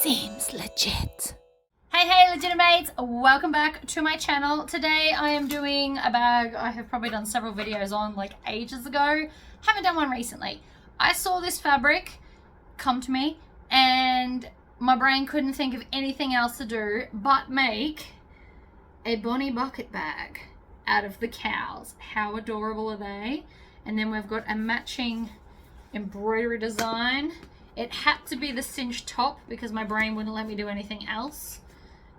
Seems legit. Hey legitimates, welcome back to my channel. Today I am doing a bag I have probably done several videos on like ages ago. Haven't done one recently. I saw this fabric come to me and my brain couldn't think of anything else to do but make a Bonnie bucket bag out of the cows. How adorable are they? And then we've got a matching embroidery design. It had to be the cinched top because my brain wouldn't let me do anything else.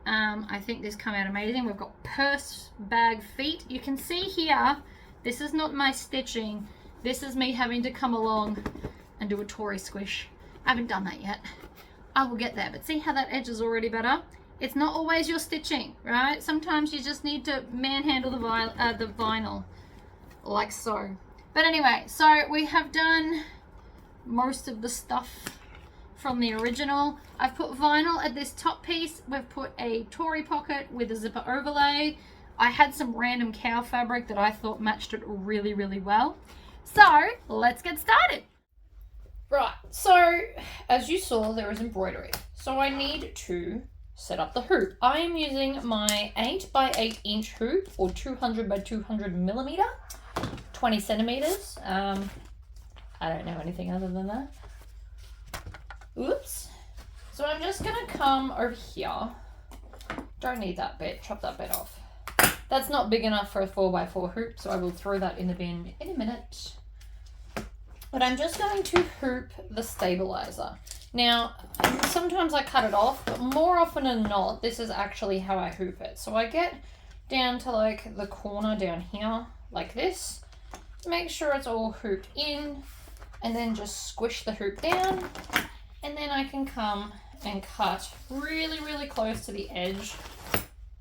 I think this come out amazing. We've got purse bag feet. You can see here, this is not my stitching. This is me having to come along and do a Tory squish. I haven't done that yet. I will get there, but see how that edge is already better? It's not always your stitching, right? Sometimes you just need to manhandle the vinyl like so. But anyway, so we have done most of the stuff from the original. I've put vinyl at this top piece. We've put a Tory pocket with a zipper overlay. I had some random cow fabric that I thought matched it really, really well. So let's get started. Right, so as you saw, there is embroidery. So I need to set up the hoop. I am using my 8 by 8 inch hoop, or 200 by 200 millimeter, 20 centimeters. I don't know anything other than that. Oops. So I'm just gonna come over here. Don't need that bit, chop that bit off. That's not big enough for a 4x4 hoop, so I will throw that in the bin in a minute. But I'm just going to hoop the stabilizer. Now, sometimes I cut it off, but more often than not, this is actually how I hoop it. So I get down to like the corner down here, like this. Make sure it's all hooped in, and then just squish the hoop down, and then I can come and cut really, really close to the edge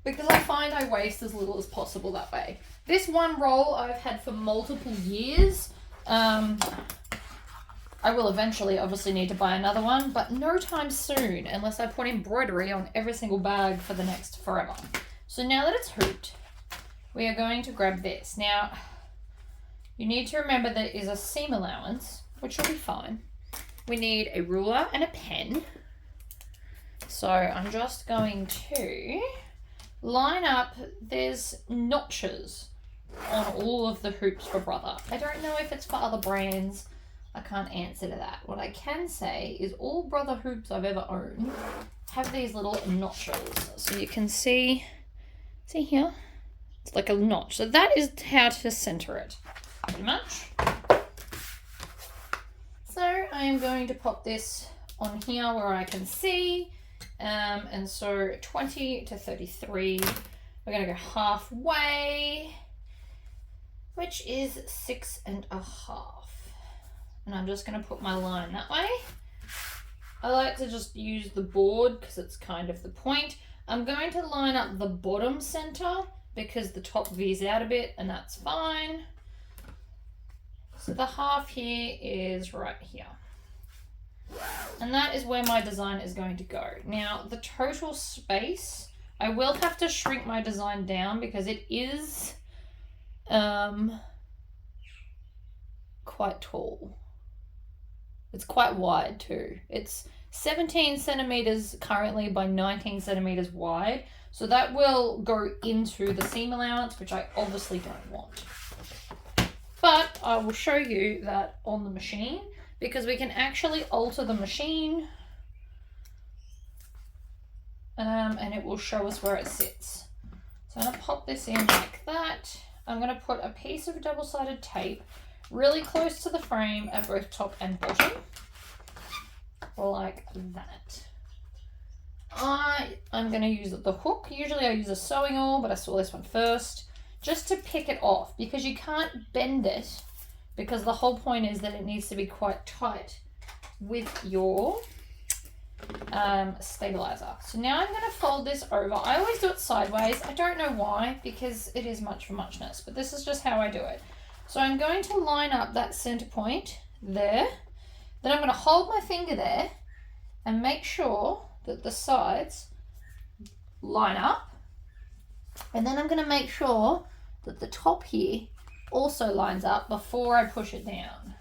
because I find I waste as little as possible that way. This one roll I've had for multiple years. I will eventually obviously need to buy another one, but no time soon unless I put embroidery on every single bag for the next forever. So now that it's hooped, we are going to grab this. Now, you need to remember there is a seam allowance, which will be fine. We need a ruler and a pen. So I'm just going to line up, there's notches on all of the hoops for Brother. I don't know if it's for other brands. I can't answer to that. What I can say is all Brother hoops I've ever owned have these little notches. So you can see here? It's like a notch. So that is how to center it, pretty much. So I am going to pop this on here where I can see. And so 20 to 33, we're going to go halfway, which is 6.5. And I'm just going to put my line that way. I like to just use the board because it's kind of the point. I'm going to line up the bottom center because the top veers out a bit, and that's fine. So the half here is right here. And that is where my design is going to go. Now, the total space, I will have to shrink my design down because it is quite tall. It's quite wide too. It's 17 centimeters currently by 19 centimeters wide. So that will go into the seam allowance, which I obviously don't want. But I will show you that on the machine because we can actually alter the machine and it will show us where it sits. So I'm going to pop this in like that. I'm going to put a piece of double-sided tape really close to the frame at both top and bottom, like that. I'm going to use the hook. Usually I use a sewing awl, but I saw this one first, just to pick it off because you can't bend it because the whole point is that it needs to be quite tight with your stabilizer. So now I'm going to fold this over. I always do it sideways. I don't know why because it is much for muchness, but this is just how I do it. So I'm going to line up that center point there. Then I'm going to hold my finger there and make sure that the sides line up. And then I'm going to make sure that the top here also lines up before I push it down.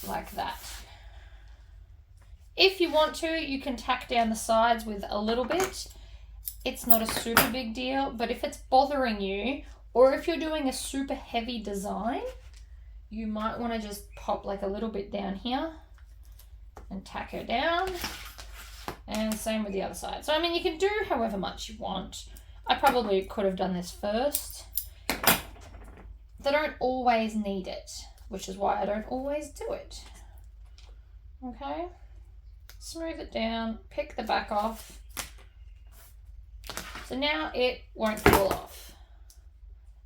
Like that. if you want to, you can tack down the sides with a little bit. It's not a super big deal, but if it's bothering you, or if you're doing a super heavy design, you might want to just pop like a little bit down here and tack her down. And same with the other side. So, I mean, you can do however much you want. I probably could have done this first. They don't always need it, which is why I don't always do it. Okay, smooth it down, pick the back off. So now it won't fall off.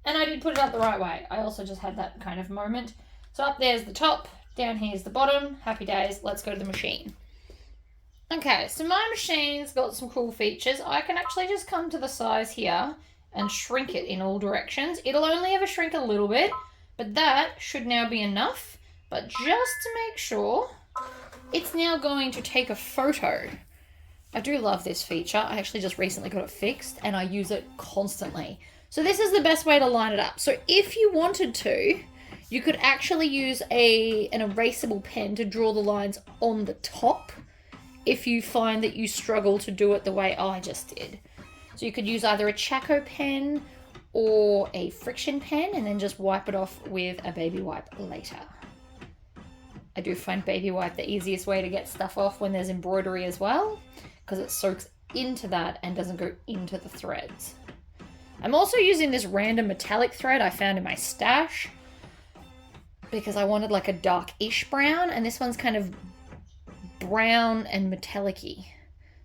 And I did put it up the right way. I also just had that kind of moment. So up there's the top, down here's the bottom. Happy days, let's go to the machine. Okay, so my machine's got some cool features. I can actually just come to the size here and shrink it in all directions. It'll only ever shrink a little bit, but that should now be enough. But just to make sure, it's now going to take a photo. I do love this feature. I actually just recently got it fixed and I use it constantly. So this is the best way to line it up. So if you wanted to, you could actually use an erasable pen to draw the lines on the top if you find that you struggle to do it the way I just did. So you could use either a Chaco pen or a friction pen and then just wipe it off with a baby wipe later. I do find baby wipe the easiest way to get stuff off when there's embroidery as well, because it soaks into that and doesn't go into the threads. I'm also using this random metallic thread I found in my stash because I wanted like a dark-ish brown, and this one's kind of brown and metallic-y.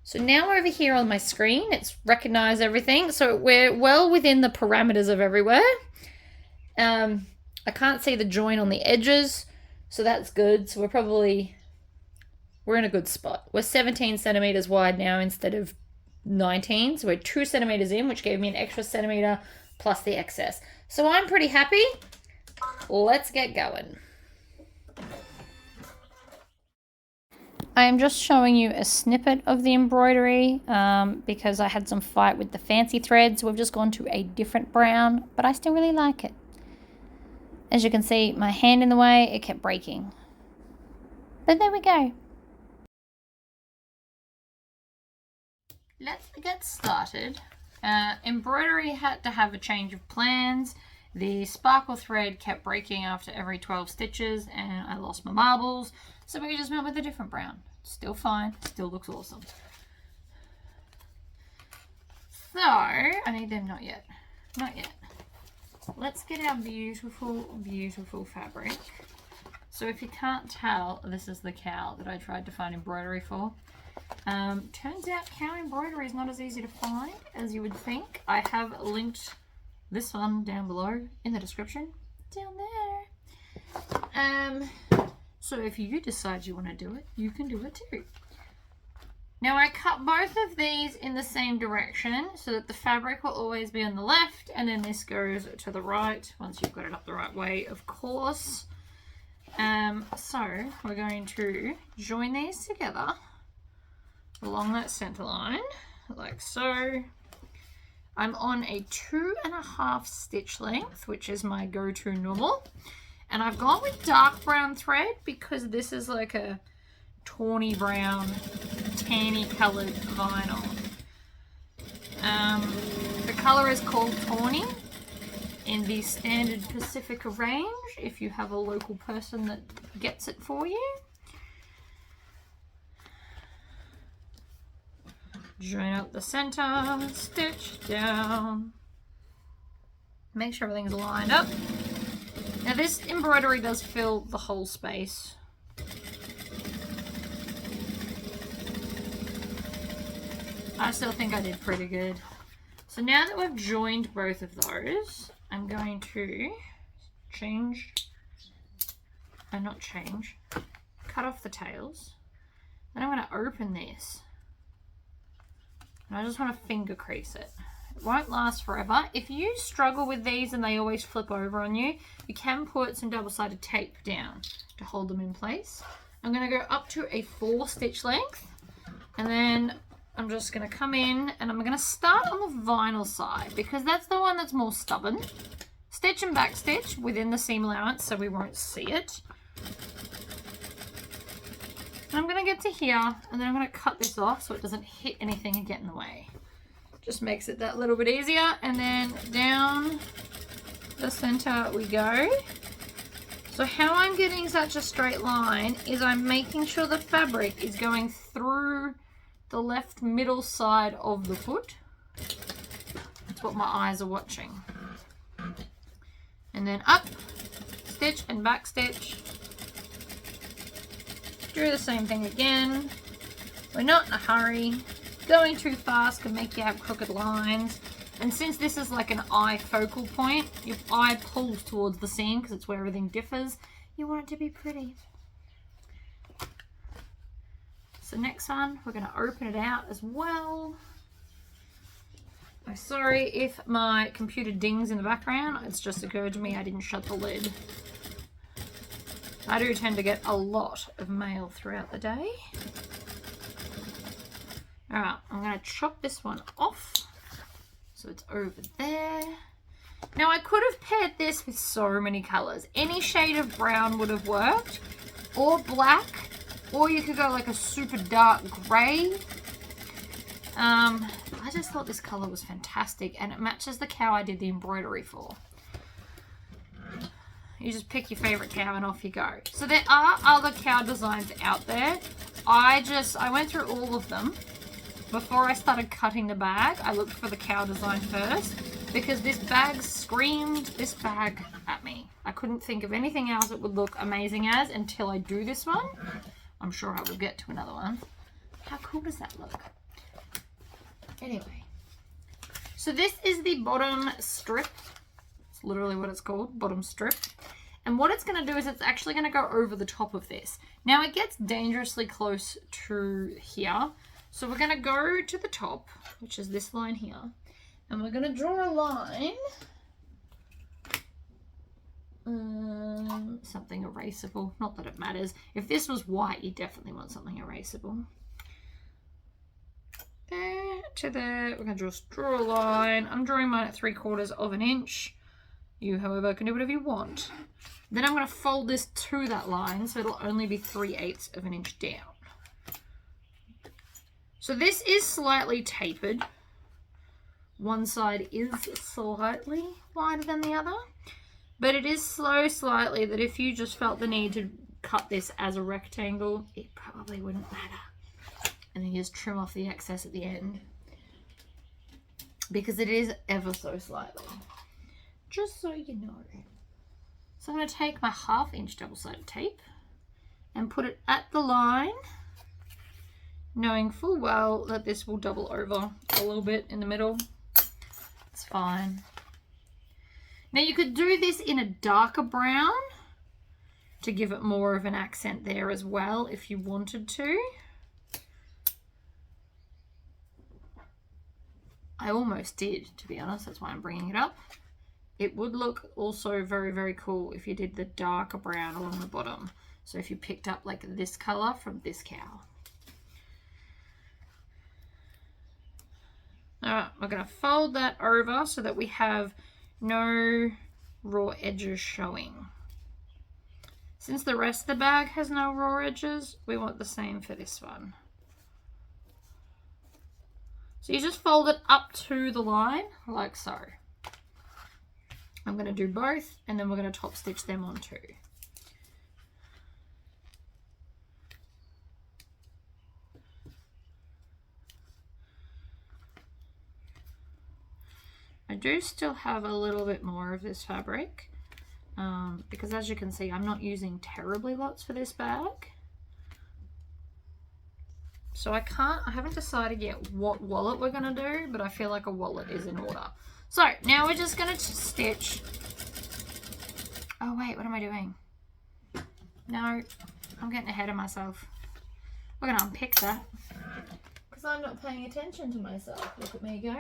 So now over here on my screen, it's recognized everything. So we're well within the parameters of everywhere. I can't see the join on the edges, so that's good. So we're in a good spot. We're 17 centimeters wide now instead of 19. So we're 2 centimeters in, which gave me an extra centimeter plus the excess. So I'm pretty happy. Let's get going. I am just showing you a snippet of the embroidery because I had some fight with the fancy threads. We've just gone to a different brown, but I still really like it. As you can see, my hand in the way, it kept breaking. But there we go. Let's get started. Embroidery had to have a change of plans. The sparkle thread kept breaking after every 12 stitches and I lost my marbles. So we just went with a different brown. Still fine, still looks awesome. So, I need them, not yet. Not yet. Let's get our beautiful, beautiful fabric. So if you can't tell, this is the cow that I tried to find embroidery for. Turns out cow embroidery is not as easy to find as you would think. I have linked this one down below in the description. Down there. So if you decide you want to do it, you can do it too. Now I cut both of these in the same direction so that the fabric will always be on the left and then this goes to the right once you've got it up the right way, of course. So we're going to join these together along that center line like so. I'm on a 2.5 stitch length, which is my go-to normal. And I've gone with dark brown thread because this is like a tawny brown, tanny coloured vinyl. The colour is called tawny in the standard Pacifica range if you have a local person that gets it for you. Join up the center, stitch down. Make sure everything's lined up. Now this embroidery does fill the whole space. I still think I did pretty good. So now that we've joined both of those, I'm going to cut off the tails. Then I'm going to open this. And I just want to finger crease it. It won't last forever. If you struggle with these and they always flip over on you, you can put some double-sided tape down to hold them in place. I'm going to go up to a 4 stitch length and then I'm just going to come in and I'm going to start on the vinyl side because that's the one that's more stubborn. Stitch and back stitch within the seam allowance so we won't see it. And I'm going to get to here, and then I'm going to cut this off so it doesn't hit anything and get in the way. Just makes it that little bit easier. And then down the center we go. So how I'm getting such a straight line is I'm making sure the fabric is going through the left middle side of the foot. That's what my eyes are watching. And then up, stitch and back stitch. Do the same thing again. We're not in a hurry. Going too fast can make you have crooked lines. And since this is like an eye focal point, your eye pulls towards the seam because it's where everything differs. You want it to be pretty. So next one, we're going to open it out as well. I'm sorry if my computer dings in the background. It's just occurred to me I didn't shut the lid. I do tend to get a lot of mail throughout the day. Alright, I'm going to chop this one off. So it's over there. Now I could have paired this with so many colours. Any shade of brown would have worked. Or black. Or you could go like a super dark grey. I just thought this colour was fantastic. And it matches the cow I did the embroidery for. You just pick your favourite cow and off you go. So there are other cow designs out there. I went through all of them. Before I started cutting the bag, I looked for the cow design first because this bag screamed this bag at me. I couldn't think of anything else it would look amazing as until I do this one. I'm sure I will get to another one. How cool does that look? Anyway, so this is the bottom strip. It's literally what it's called, bottom strip. And what it's going to do is it's actually going to go over the top of this. Now it gets dangerously close to here. So we're going to go to the top, which is this line here, and we're going to draw a line, something erasable, not that it matters. If this was white, you definitely want something erasable. There to there, we're going to just draw a line. I'm drawing mine at 3/4 of an inch. You, however, can do whatever you want. Then I'm going to fold this to that line, so it'll only be 3/8 of an inch down. So this is slightly tapered. One side is slightly wider than the other, but it is so slightly that if you just felt the need to cut this as a rectangle, it probably wouldn't matter. And then you just trim off the excess at the end because it is ever so slightly, just so you know. So I'm going to take my 1/2 inch double-sided tape and put it at the line, knowing full well that this will double over a little bit in the middle. It's fine. Now you could do this in a darker brown to give it more of an accent there as well if you wanted to. I almost did, to be honest. That's why I'm bringing it up. It would look also very, very cool if you did the darker brown along the bottom. So if you picked up like this color from this cow. Alright, we're going to fold that over so that we have no raw edges showing. Since the rest of the bag has no raw edges, we want the same for this one. So you just fold it up to the line, like so. I'm going to do both, and then we're going to top stitch them on too. I do still have a little bit more of this fabric because as you can see I'm not using terribly lots for this bag, so I haven't decided yet what wallet we're going to do, but I feel like a wallet is in order. So now we're just going to stitch. Oh wait, what am I doing? No, I'm getting ahead of myself. We're going to unpick that because I'm not paying attention to myself. Look at me go.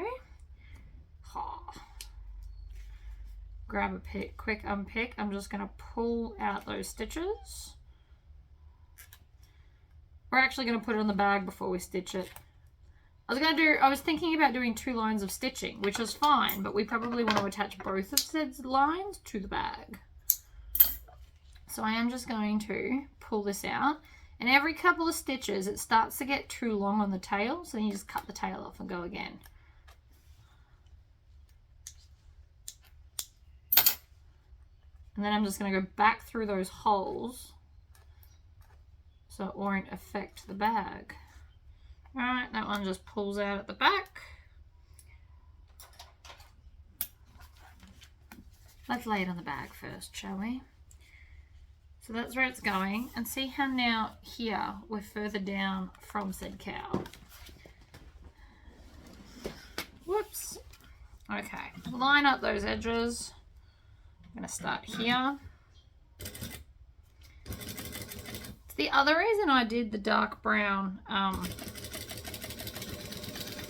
Grab a quick unpick. I'm just going to pull out those stitches. We're actually going to put it on the bag before we stitch it. I was thinking about doing 2 lines of stitching, which is fine, but we probably want to attach both of these lines to the bag. So I am just going to pull this out. And every couple of stitches, it starts to get too long on the tail, so then you just cut the tail off and go again. And then I'm just going to go back through those holes so it won't affect the bag. Alright, that one just pulls out at the back. Let's lay it on the bag first, shall we? So that's where it's going. And see how now here we're further down from said cow. Whoops. Okay, line up those edges. I'm going to start here. The other reason I did the dark brown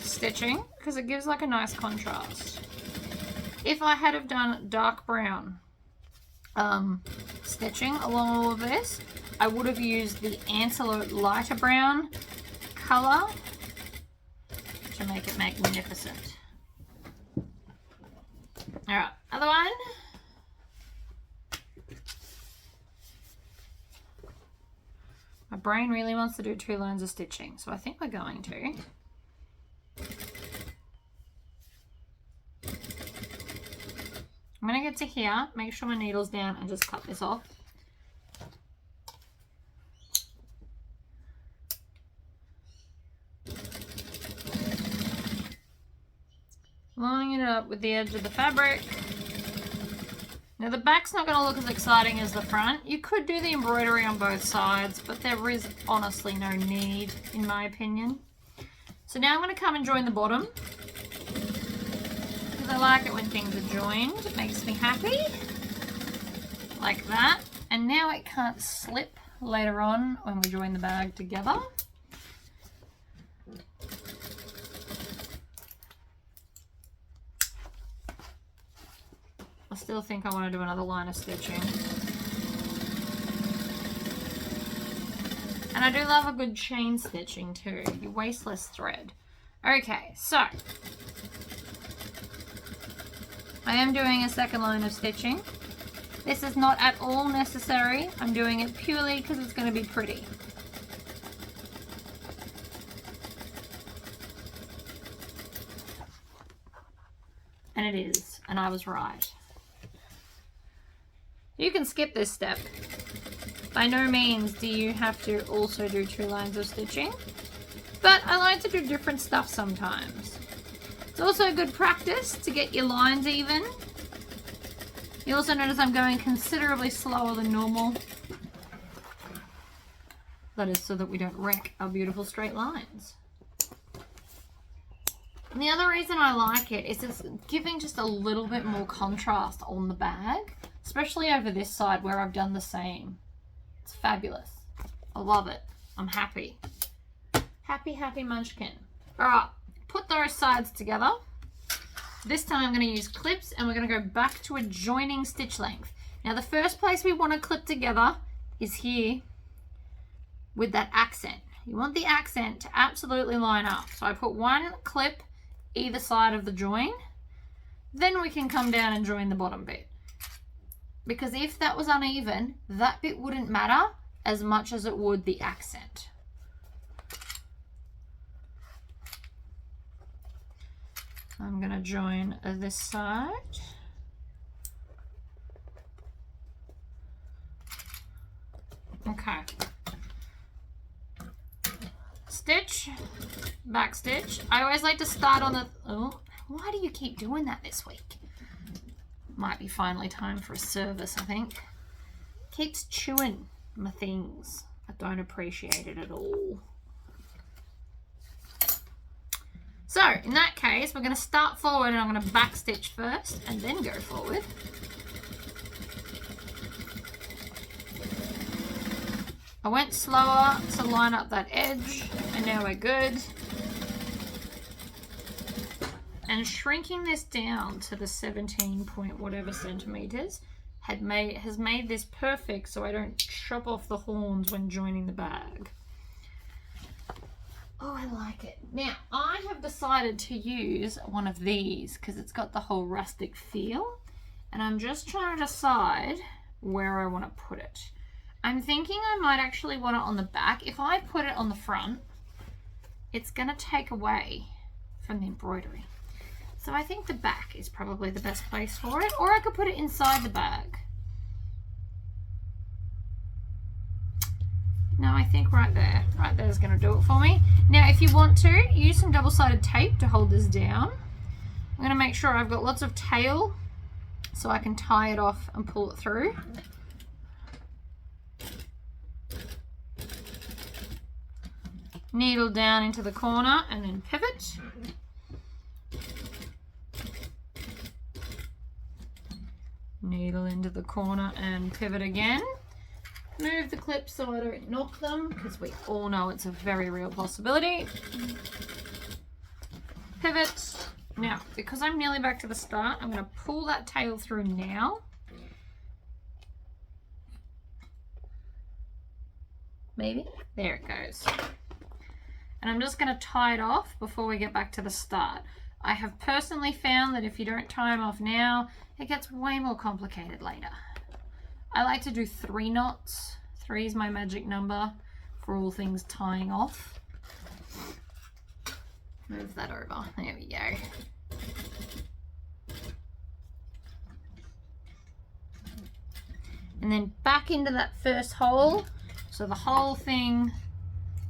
stitching, because it gives like a nice contrast. If I had have done dark brown stitching along all of this, I would have used the antelope lighter brown color to make it magnificent. Alright, other one. My brain really wants to do 2 lines of stitching, so I think we're going to. I'm going to get to here, make sure my needle's down, and just cut this off. Lining it up with the edge of the fabric. Now the back's not going to look as exciting as the front. You could do the embroidery on both sides, but there is honestly no need, in my opinion. So now I'm going to come and join the bottom. I like it when things are joined. It makes me happy. Like that. And now it can't slip later on when we join the bag together. I still think I want to do another line of stitching. And I do love a good chain stitching too. You waste less thread. Okay, so I am doing a second line of stitching. This is not at all necessary. I'm doing it purely because it's going to be pretty. And it is, and I was right. You can skip this step. By no means do you have to also do 2 lines of stitching, but I like to do different stuff sometimes. It's also a good practice to get your lines even. You also notice I'm going considerably slower than normal. That is so that we don't wreck our beautiful straight lines. And the other reason I like it is it's giving just a little bit more contrast on the bag, especially over this side where I've done the same. It's fabulous. I love it. I'm happy. Happy, happy munchkin. All right. Put those sides together. This time I'm going to use clips and we're going to go back to a joining stitch length. Now the first place we want to clip together is here with that accent. You want the accent to absolutely line up. So I put 1 clip either side of the join. Then we can come down and join the bottom bit. Because if that was uneven, that bit wouldn't matter as much as it would the accent. I'm going to join this side. Okay. Stitch, back stitch. I always like to start on the... Oh, why do you keep doing that this week? Might be finally time for a service, I think. Keeps chewing my things. I don't appreciate it at all. So, in that case, we're going to start forward and I'm going to back stitch first and then go forward. I went slower to line up that edge and now we're good. And shrinking this down to the 17 point whatever centimeters has made this perfect so I don't chop off the horns when joining the bag. Oh, I like it. Now, I have decided to use one of these because it's got the whole rustic feel. And I'm just trying to decide where I want to put it. I'm thinking I might actually want it on the back. If I put it on the front, it's going to take away from the embroidery. So I think the back is probably the best place for it, or I could put it inside the bag. No, I think right there is going to do it for me. Now, if you want to, use some double-sided tape to hold this down. I'm going to make sure I've got lots of tail so I can tie it off and pull it through. Needle down into the corner and then pivot. Needle into the corner and pivot again. Move the clips so I don't knock them, because we all know it's a very real possibility. Pivot. Now, because I'm nearly back to the start, I'm going to pull that tail through now. Maybe. There it goes. And I'm just going to tie it off before we get back to the start. I have personally found that if you don't tie them off now, it gets way more complicated later. I like to do 3 knots. 3 is my magic number for all things tying off. Move that over. There we go. And then back into that first hole so the whole thing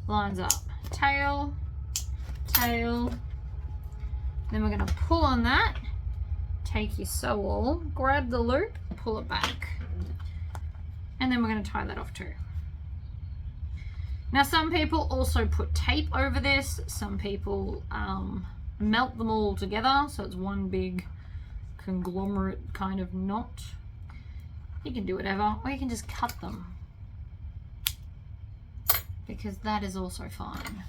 lines up. Tail, tail. Then we're going to pull on that. Take your sew all, grab the loop, pull it back. And then we're going to tie that off too. Now, some people also put tape over this. Some people melt them all together so it's one big conglomerate kind of knot. You can do whatever, or you can just cut them, because that is also fine.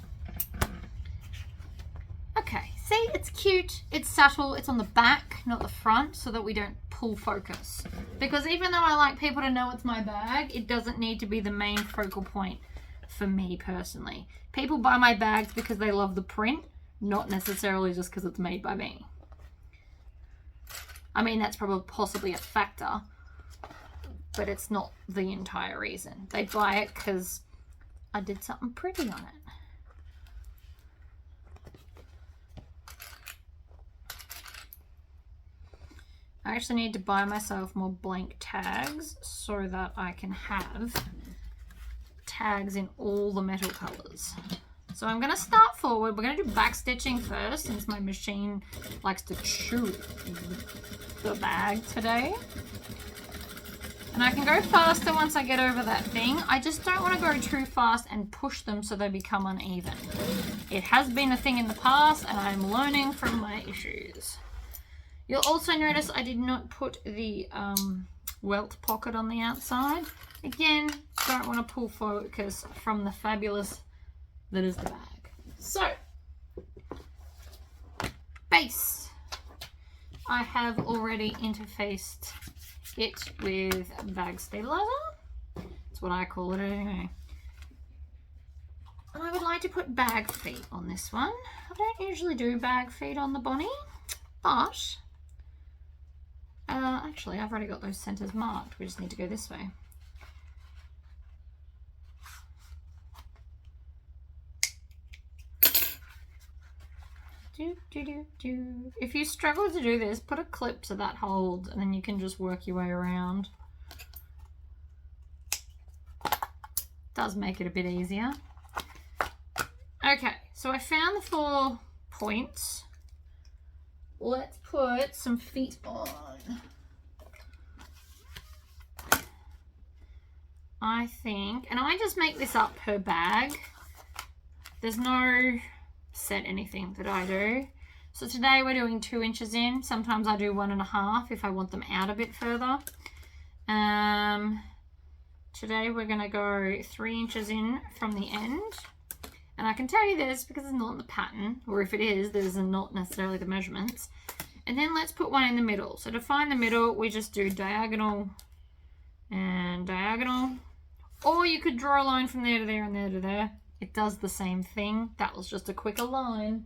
Okay, see, it's cute, it's subtle, it's on the back, not the front, so that we don't pull focus. Because even though I like people to know it's my bag, it doesn't need to be the main focal point for me personally. People buy my bags because they love the print, not necessarily just because it's made by me. I mean, that's probably possibly a factor, but it's not the entire reason. They buy it because I did something pretty on it. I actually need to buy myself more blank tags so that I can have tags in all the metal colors. So I'm going to start forward. We're going to do back stitching first, since my machine likes to chew the bag today. And I can go faster once I get over that thing. I just don't want to go too fast and push them so they become uneven. It has been a thing in the past, and I'm learning from my issues. You'll also notice I did not put the welt pocket on the outside. Again, don't want to pull focus from the fabulous that is the bag. So, base. I have already interfaced it with bag stabilizer. That's what I call it anyway. And I would like to put bag feet on this one. I don't usually do bag feet on the Bonnie, but actually I've already got those centers marked. We just need to go this way. If you struggle to do this, put a clip to that hold and then you can just work your way around. Does make it a bit easier. Okay, so I found the 4 points. Let's put some feet on. I think, and I just make this up per bag. There's no set anything that I do. So today we're doing 2 inches in. Sometimes I do 1.5 if I want them out a bit further. Today we're going to go 3 inches in from the end. And I can tell you this because it's not in the pattern, or if it is, there's not necessarily the measurements. And then let's put one in the middle. So to find the middle, we just do diagonal and diagonal. Or you could draw a line from there to there and there to there. It does the same thing. That was just a quicker line.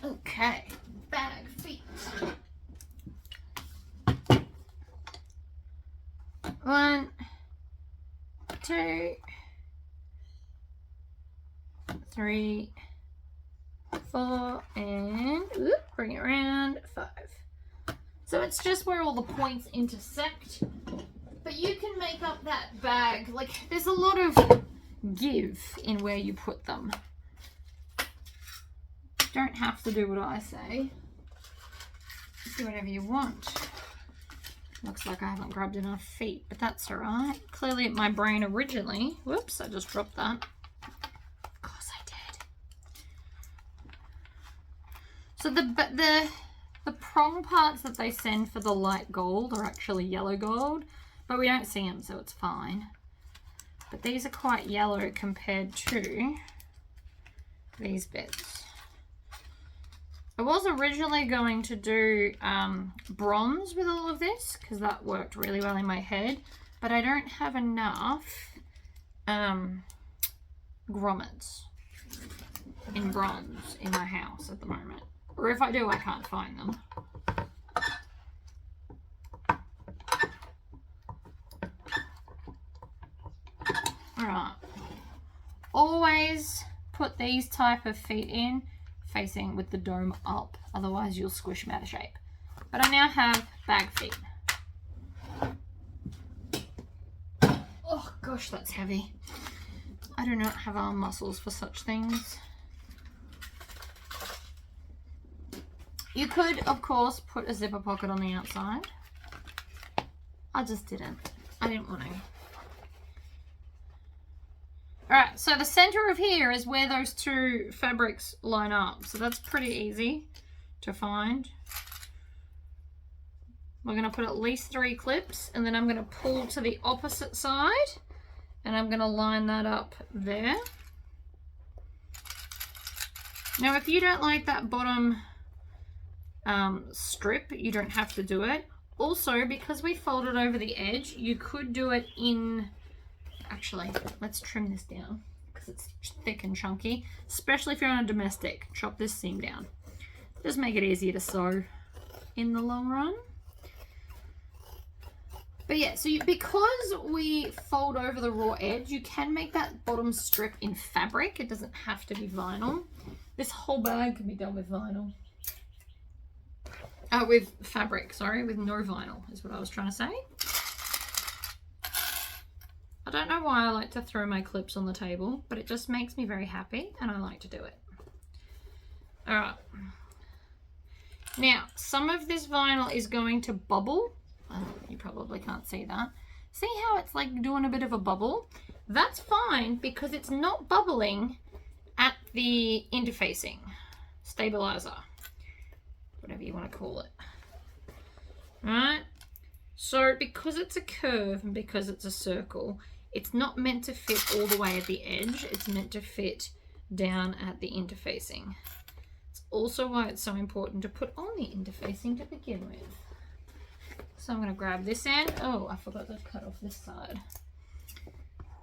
Okay, bag feet. 1, 2, 3, 4, and bring it around, 5. So it's just where all the points intersect. But you can make up that bag. Like, there's a lot of give in where you put them. You don't have to do what I say. Do whatever you want. Looks like I haven't grabbed enough feet, but that's all right. Clearly my brain originally, whoops, I just dropped that. Of course I did. So the prong parts that they send for the light gold are actually yellow gold, but we don't see them, so it's fine. But these are quite yellow compared to these bits. I was originally going to do bronze with all of this because that worked really well in my head, but I don't have enough grommets in bronze in my house at the moment. Or if I do, I can't find them. Alright. Always put these type of feet in facing with the dome up, otherwise you'll squish them out of shape. But I now have bag feet. Oh gosh, that's heavy. I do not have arm muscles for such things. You could, of course, put a zipper pocket on the outside. I just didn't. I didn't want to. Alright, so the center of here is where those two fabrics line up. So that's pretty easy to find. We're going to put at least 3 clips, and then I'm going to pull to the opposite side, and I'm going to line that up there. Now, if you don't like that bottom strip, you don't have to do it. Also, because we folded over the edge, you could do it in... Actually, let's trim this down because it's thick and chunky, especially if you're on a domestic. Chop this seam down. Just make it easier to sew in the long run. But yeah, so because we fold over the raw edge, you can make that bottom strip in fabric. It doesn't have to be vinyl. This whole bag can be done with vinyl. With fabric, sorry, with no vinyl is what I was trying to say. I don't know why I like to throw my clips on the table, but it just makes me very happy and I like to do it. Alright. Now, some of this vinyl is going to bubble. Oh, you probably can't see that. See how it's like doing a bit of a bubble? That's fine because it's not bubbling at the interfacing stabilizer, whatever you want to call it. Right? So because it's a curve and because it's a circle, it's not meant to fit all the way at the edge. It's meant to fit down at the interfacing. It's also why it's so important to put on the interfacing to begin with. So I'm going to grab this end. Oh, I forgot to cut off this side.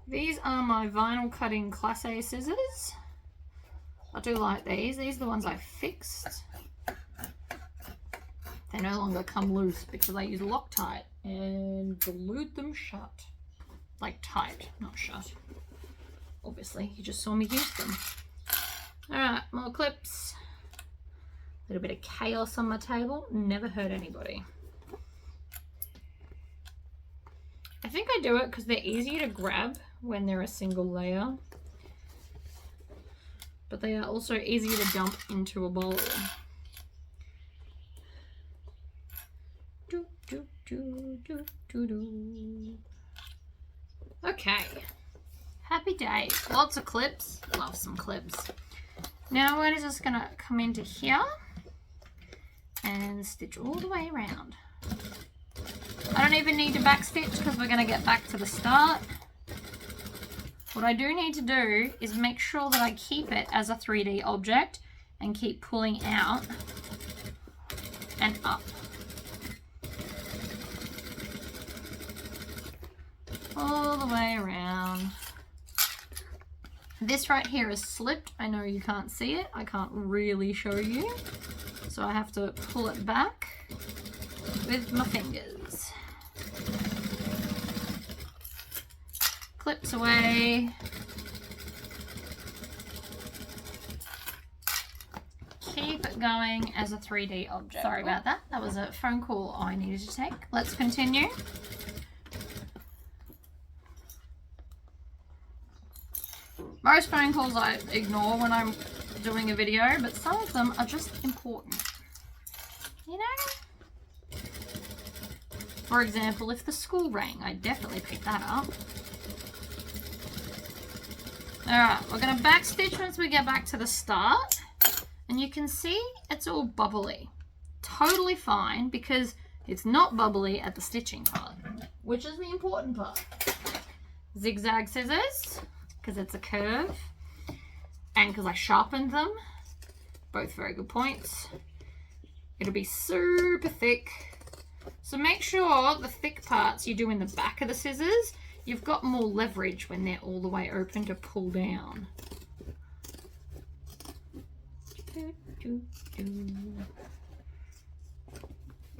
These are my vinyl cutting Class A scissors. I do like these. These are the ones I fixed. They no longer come loose because I use Loctite and glued them shut. Like tight, not shut. Obviously, you just saw me use them. Alright, more clips. A little bit of chaos on my table. Never hurt anybody. I think I do it because they're easier to grab when they're a single layer. But they are also easier to dump into a bowl. Do, do, do, do, do, do. Okay. Happy days. Lots of clips. Love some clips. Now we're just going to come into here and stitch all the way around. I don't even need to back stitch because we're going to get back to the start. What I do need to do is make sure that I keep it as a 3D object and keep pulling out and up. All the way around. This right here is slipped. I know you can't see it. I can't really show you. So I have to pull it back with my fingers. clips away. Keep it going as a 3D object. Sorry about that. That was a phone call I needed to take. Let's continue. Most phone calls I ignore when I'm doing a video, but some of them are just important. You know? For example, if the school rang, I'd definitely pick that up. Alright, we're going to backstitch once we get back to the start. And you can see it's all bubbly. Totally fine, because it's not bubbly at the stitching part, which is the important part. Zigzag scissors, because it's a curve, and because I sharpened them. Both very good points. It'll be super thick. So make sure the thick parts you do in the back of the scissors, you've got more leverage when they're all the way open to pull down.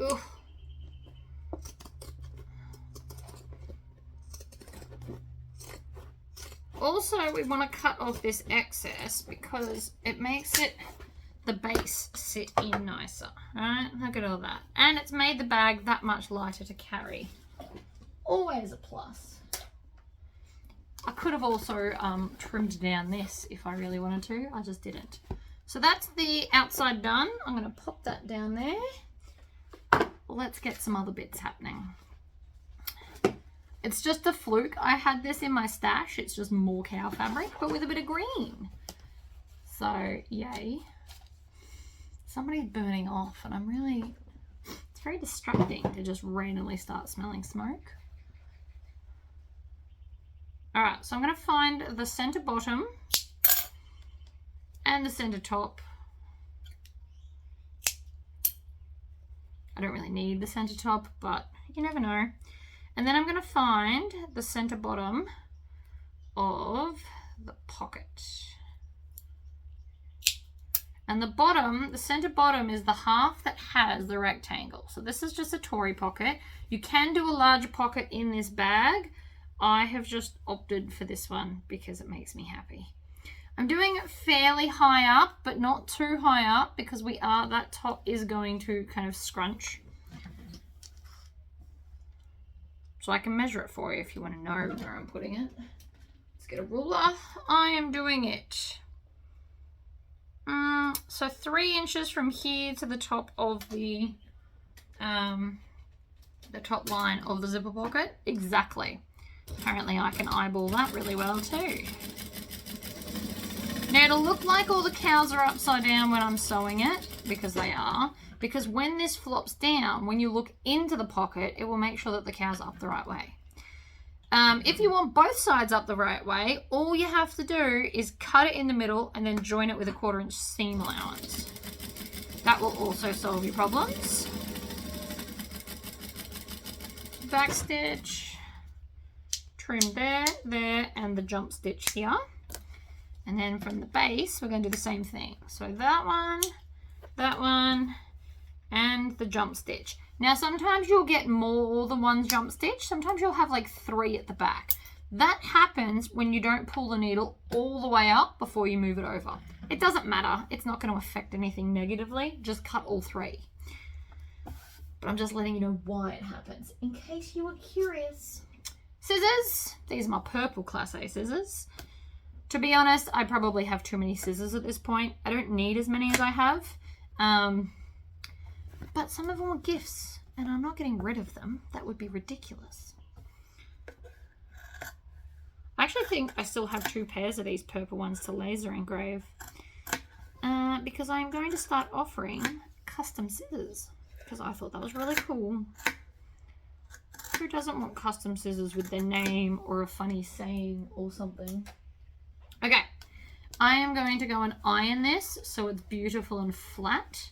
Ugh. Also, we want to cut off this excess because it makes the base sit in nicer. Alright, look at all that. And it's made the bag that much lighter to carry. Always a plus. I could have also trimmed down this if I really wanted to. I just didn't. So that's the outside done. I'm going to pop that down there. Let's get some other bits happening. It's just a fluke. I had this in my stash. It's just more cow fabric, but with a bit of green. So, yay. Somebody's burning off, and I'm really... It's very distracting to just randomly start smelling smoke. Alright, so I'm going to find the center bottom and the center top. I don't really need the center top, but you never know. And then I'm going to find the center bottom of the pocket. And the bottom, the center bottom is the half that has the rectangle. So this is just a Tory pocket. You can do a larger pocket in this bag. I have just opted for this one because it makes me happy. I'm doing it fairly high up, but not too high up because that top is going to kind of scrunch. So I can measure it for you if you want to know where I'm putting it. Let's get a ruler. I am doing it. So 3 inches from here to the top of the top line of the zipper pocket. Exactly. Apparently I can eyeball that really well too. Now it'll look like all the cows are upside down when I'm sewing it, because they are. Because when this flops down, when you look into the pocket, it will make sure that the cow's up the right way. If you want both sides up the right way, all you have to do is cut it in the middle and then join it with a 1/4 inch seam allowance. That will also solve your problems. Back stitch, trim there, there, and the jump stitch here. And then from the base, we're going to do the same thing. So that one, and the jump stitch. Now sometimes you'll get more than one jump stitch. Sometimes you'll have like 3 at the back. That happens when you don't pull the needle all the way up before you move it over. It doesn't matter. It's not going to affect anything negatively. Just cut all 3. But I'm just letting you know why it happens, in case you were curious. Scissors. These are my purple Class A scissors. To be honest, I probably have too many scissors at this point. I don't need as many as I have. But some of them are gifts, and I'm not getting rid of them. That would be ridiculous. I actually think I still have 2 pairs of these purple ones to laser engrave. Because I'm going to start offering custom scissors. Because I thought that was really cool. Who doesn't want custom scissors with their name or a funny saying or something? Okay, I am going to go and iron this so it's beautiful and flat,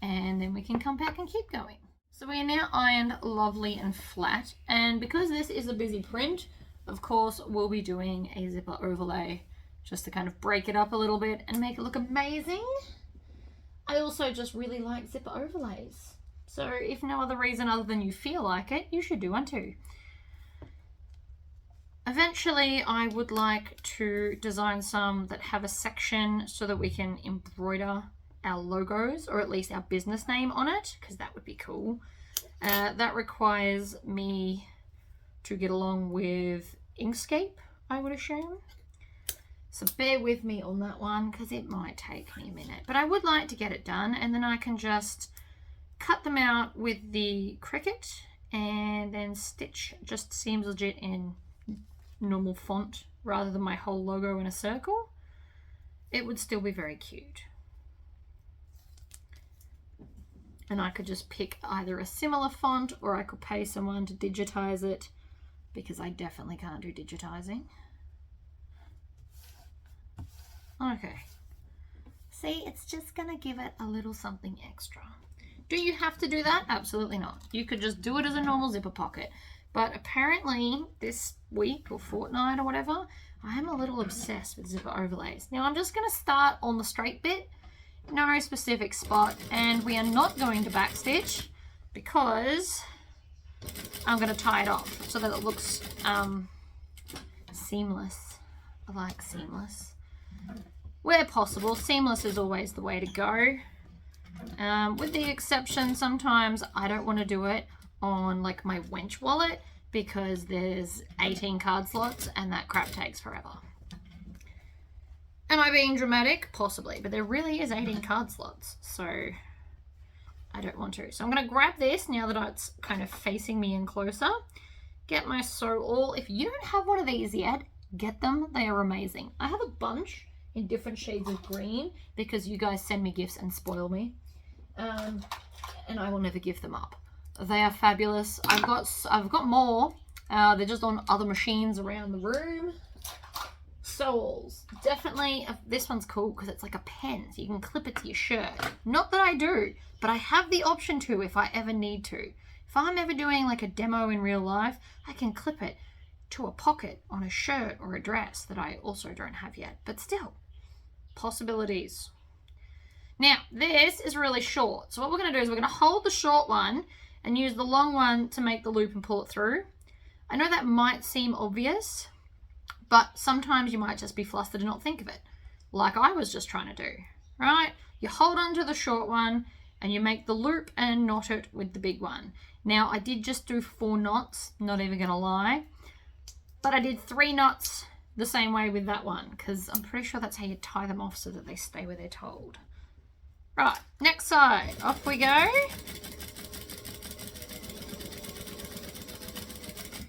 and then we can come back and keep going. So we are now ironed lovely and flat, and because this is a busy print, of course we'll be doing a zipper overlay just to kind of break it up a little bit and make it look amazing. I also just really like zipper overlays, so if no other reason other than you feel like it, you should do one too. Eventually, I would like to design some that have a section so that we can embroider our logos, or at least our business name on it, because that would be cool. That requires me to get along with Inkscape, I would assume. So bear with me on that one, because it might take me a minute. But I would like to get it done, and then I can just cut them out with the Cricut and then stitch just seems legit in normal font rather than my whole logo in a circle. It would still be very cute. And I could just pick either a similar font, or I could pay someone to digitize it, because I definitely can't do digitizing. Okay. See, it's just gonna give it a little something extra. Do you have to do that? Absolutely not. You could just do it as a normal zipper pocket. But apparently this week or fortnight or whatever, I am a little obsessed with zipper overlays. Now I'm just going to start on the straight bit, no specific spot, and we are not going to backstitch because I'm going to tie it off so that it looks seamless. I like seamless. Where possible, seamless is always the way to go. With the exception, sometimes I don't want to do it on like my wench wallet because there's 18 card slots and that crap takes forever. Am I being dramatic? Possibly, but there really is 18 card slots, so I don't want to. So I'm going to grab this now that it's kind of facing me in closer. Get my sew all. If you don't have one of these yet, get them. They are amazing. I have a bunch in different shades of green because you guys send me gifts and spoil me. And I will never give them up. They are fabulous. I've got more. They're just on other machines around the room. Soles. Definitely, this one's cool because it's like a pen, so you can clip it to your shirt. Not that I do, but I have the option to if I ever need to. If I'm ever doing like a demo in real life, I can clip it to a pocket on a shirt or a dress that I also don't have yet. But still, possibilities. Now, this is really short. So what we're going to do is we're going to hold the short one and use the long one to make the loop and pull it through. I know that might seem obvious, but sometimes you might just be flustered and not think of it, like I was just trying to do, right? You hold on to the short one and you make the loop and knot it with the big one. Now, I did just do 4 knots, not even going to lie, but I did 3 knots the same way with that one because I'm pretty sure that's how you tie them off so that they stay where they're told. Right, next side, off we go.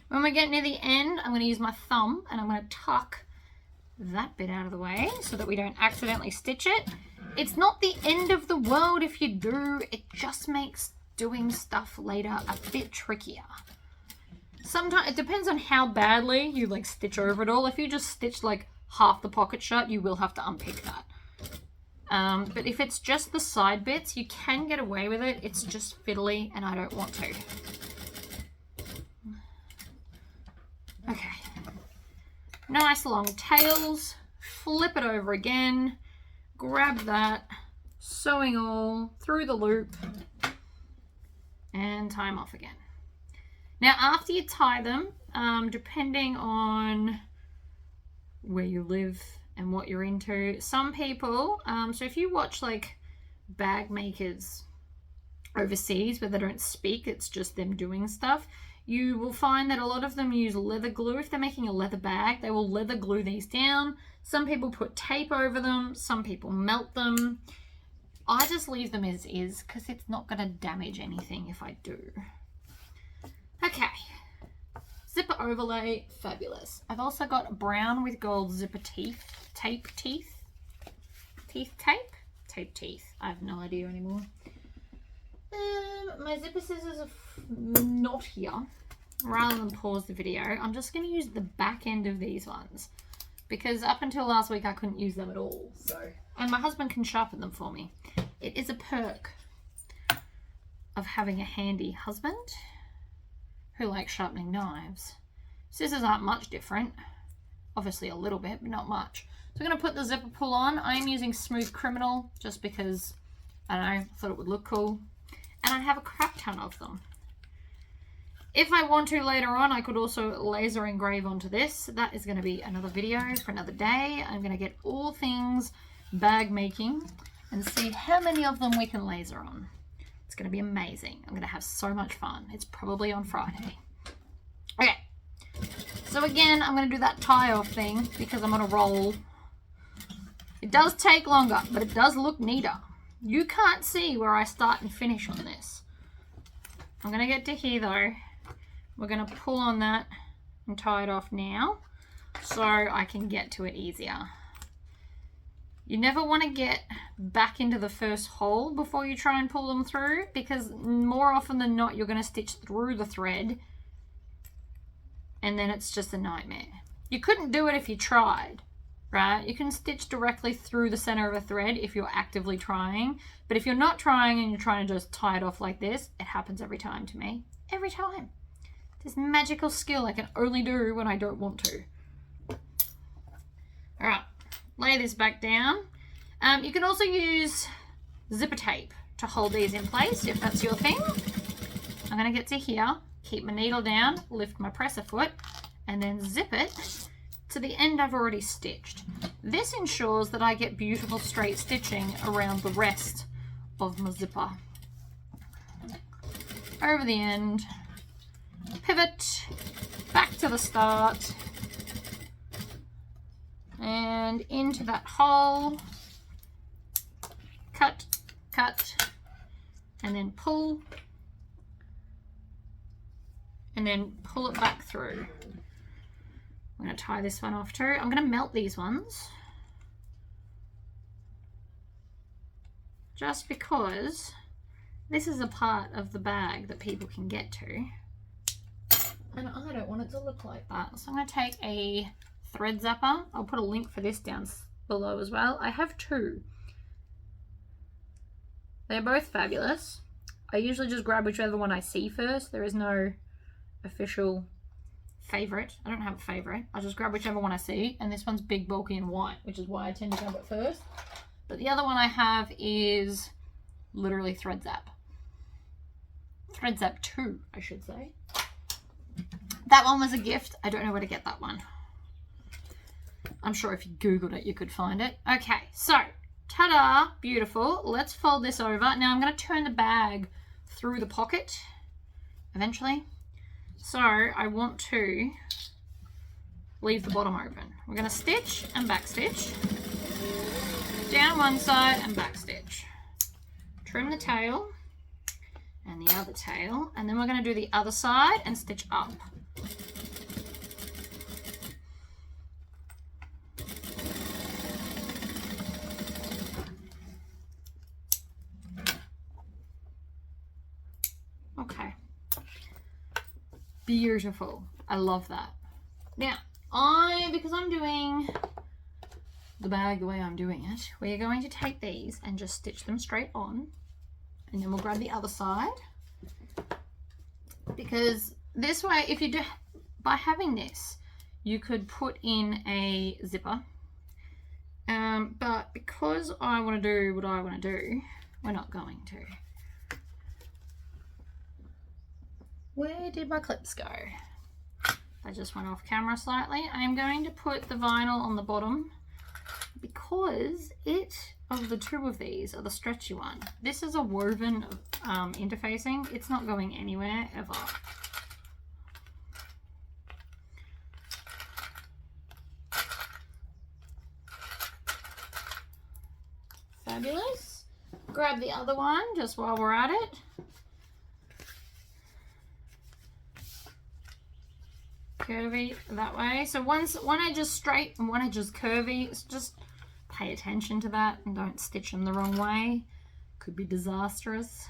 When we get near the end, I'm going to use my thumb and I'm going to tuck that bit out of the way so that we don't accidentally stitch it. It's not the end of the world if you do, it just makes doing stuff later a bit trickier. Sometimes, it depends on how badly you like stitch over it all. If you just stitch like half the pocket shut, you will have to unpick that. But if it's just the side bits, you can get away with it. It's just fiddly and I don't want to. Okay. Nice long tails. Flip it over again. Grab that. Sewing all through the loop. And tie them off again. Now after you tie them, depending on where you live and what you're into, some people, so if you watch like bag makers overseas where they don't speak, it's just them doing stuff, you will find that a lot of them use leather glue. If they're making a leather bag, they will leather glue these down. Some people put tape over them, some people melt them. I just leave them as is because it's not going to damage anything if I do. Okay. Zipper overlay, fabulous. I've also got brown with gold zipper teeth. Tape. I have no idea anymore. My zipper scissors are not here. Rather than pause the video, I'm just going to use the back end of these ones because up until last week I couldn't use them at all. And my husband can sharpen them for me. It is a perk of having a handy husband who likes sharpening knives. Scissors aren't much different. Obviously a little bit, but not much. So I'm going to put the zipper pull on. I am using Smooth Criminal just because, I don't know, I thought it would look cool. And I have a crap ton of them. If I want to later on, I could also laser engrave onto this. That is going to be another video for another day. I'm going to get all things bag making and see how many of them we can laser on. It's going to be amazing. I'm going to have so much fun. It's probably on Friday. Okay. So again, I'm going to do that tie off thing because I'm on a roll. It does take longer, but it does look neater. You can't see where I start and finish on this. I'm going to get to here though. We're going to pull on that and tie it off now so I can get to it easier. You never want to get back into the first hole before you try and pull them through, because more often than not you're going to stitch through the thread and then it's just a nightmare. You couldn't do it if you tried, right? You can stitch directly through the center of a thread if you're actively trying, but if you're not trying and you're trying to just tie it off like this, it happens every time to me. Every time. This magical skill I can only do when I don't want to. Alright, lay this back down. You can also use zipper tape to hold these in place if that's your thing. I'm going to get to here, keep my needle down, lift my presser foot, and then zip it to the end I've already stitched. This ensures that I get beautiful straight stitching around the rest of my zipper. Over the end. Pivot, back to the start, and into that hole, cut, cut, and then pull, and then pull it back through. I'm going to tie this one off too. I'm going to melt these ones, just because this is a part of the bag that people can get to. And I don't want it to look like that. So I'm going to take a thread zapper. I'll put a link for this down below as well. I have two. They're both fabulous. I usually just grab whichever one I see first. There is no official favorite. I don't have a favorite. I just grab whichever one I see. And this one's big, bulky, and white, which is why I tend to grab it first. But the other one I have is literally thread zap. Thread zap 2, I should say. That one was a gift. I don't know where to get that one. I'm sure if you Googled it, you could find it. Okay, so, ta-da, beautiful. Let's fold this over. Now I'm going to turn the bag through the pocket eventually. So I want to leave the bottom open. We're going to stitch and back stitch. Down one side and back stitch. Trim the tail and the other tail. And then we're going to do the other side and stitch up. Okay. Beautiful. I love that. Now, because I'm doing the bag the way I'm doing it, we're going to take these and just stitch them straight on. And then we'll grab the other side. Because this way, if you do, by having this, you could put in a zipper. But because I want to do what I want to do, we're not going to. Where did my clips go? I just went off camera slightly. I'm going to put the vinyl on the bottom because of the two of these are the stretchy one. This is a woven interfacing. It's not going anywhere ever. Fabulous. Grab the other one just while we're at it. Curvy that way. So one edge is straight and one edge is curvy. So just pay attention to that and don't stitch them the wrong way. Could be disastrous.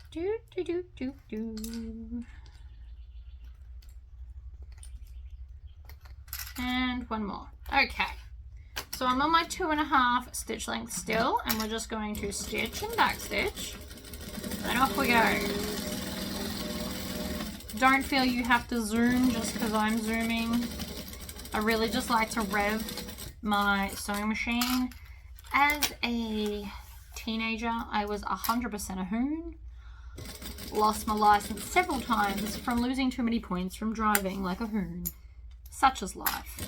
Do, do, do, do, do. And one more. Okay. So I'm on my 2.5 stitch length still, and we're just going to stitch and back stitch. And off we go. Don't feel you have to zoom just because I'm zooming. I really just like to rev my sewing machine as a teenager, I was 100% a hoon. Lost my license several times from losing too many points from driving like a hoon. Such is life.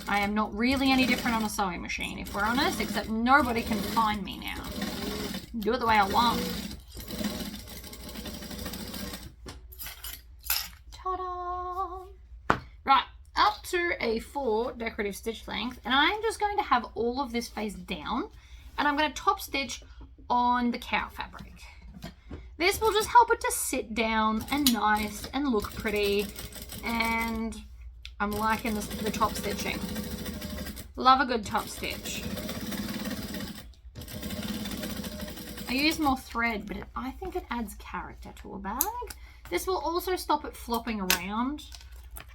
I am not really any different on a sewing machine, if we're honest, except nobody can find me now. Do it the way I want. Ta-da! Right, up to a 4 decorative stitch length, and I'm just going to have all of this face down, and I'm going to top stitch on the cow fabric. This will just help it to sit down and nice and look pretty, and I'm liking the top stitching. Love a good top stitch. I use more thread, but I think it adds character to a bag. This will also stop it flopping around.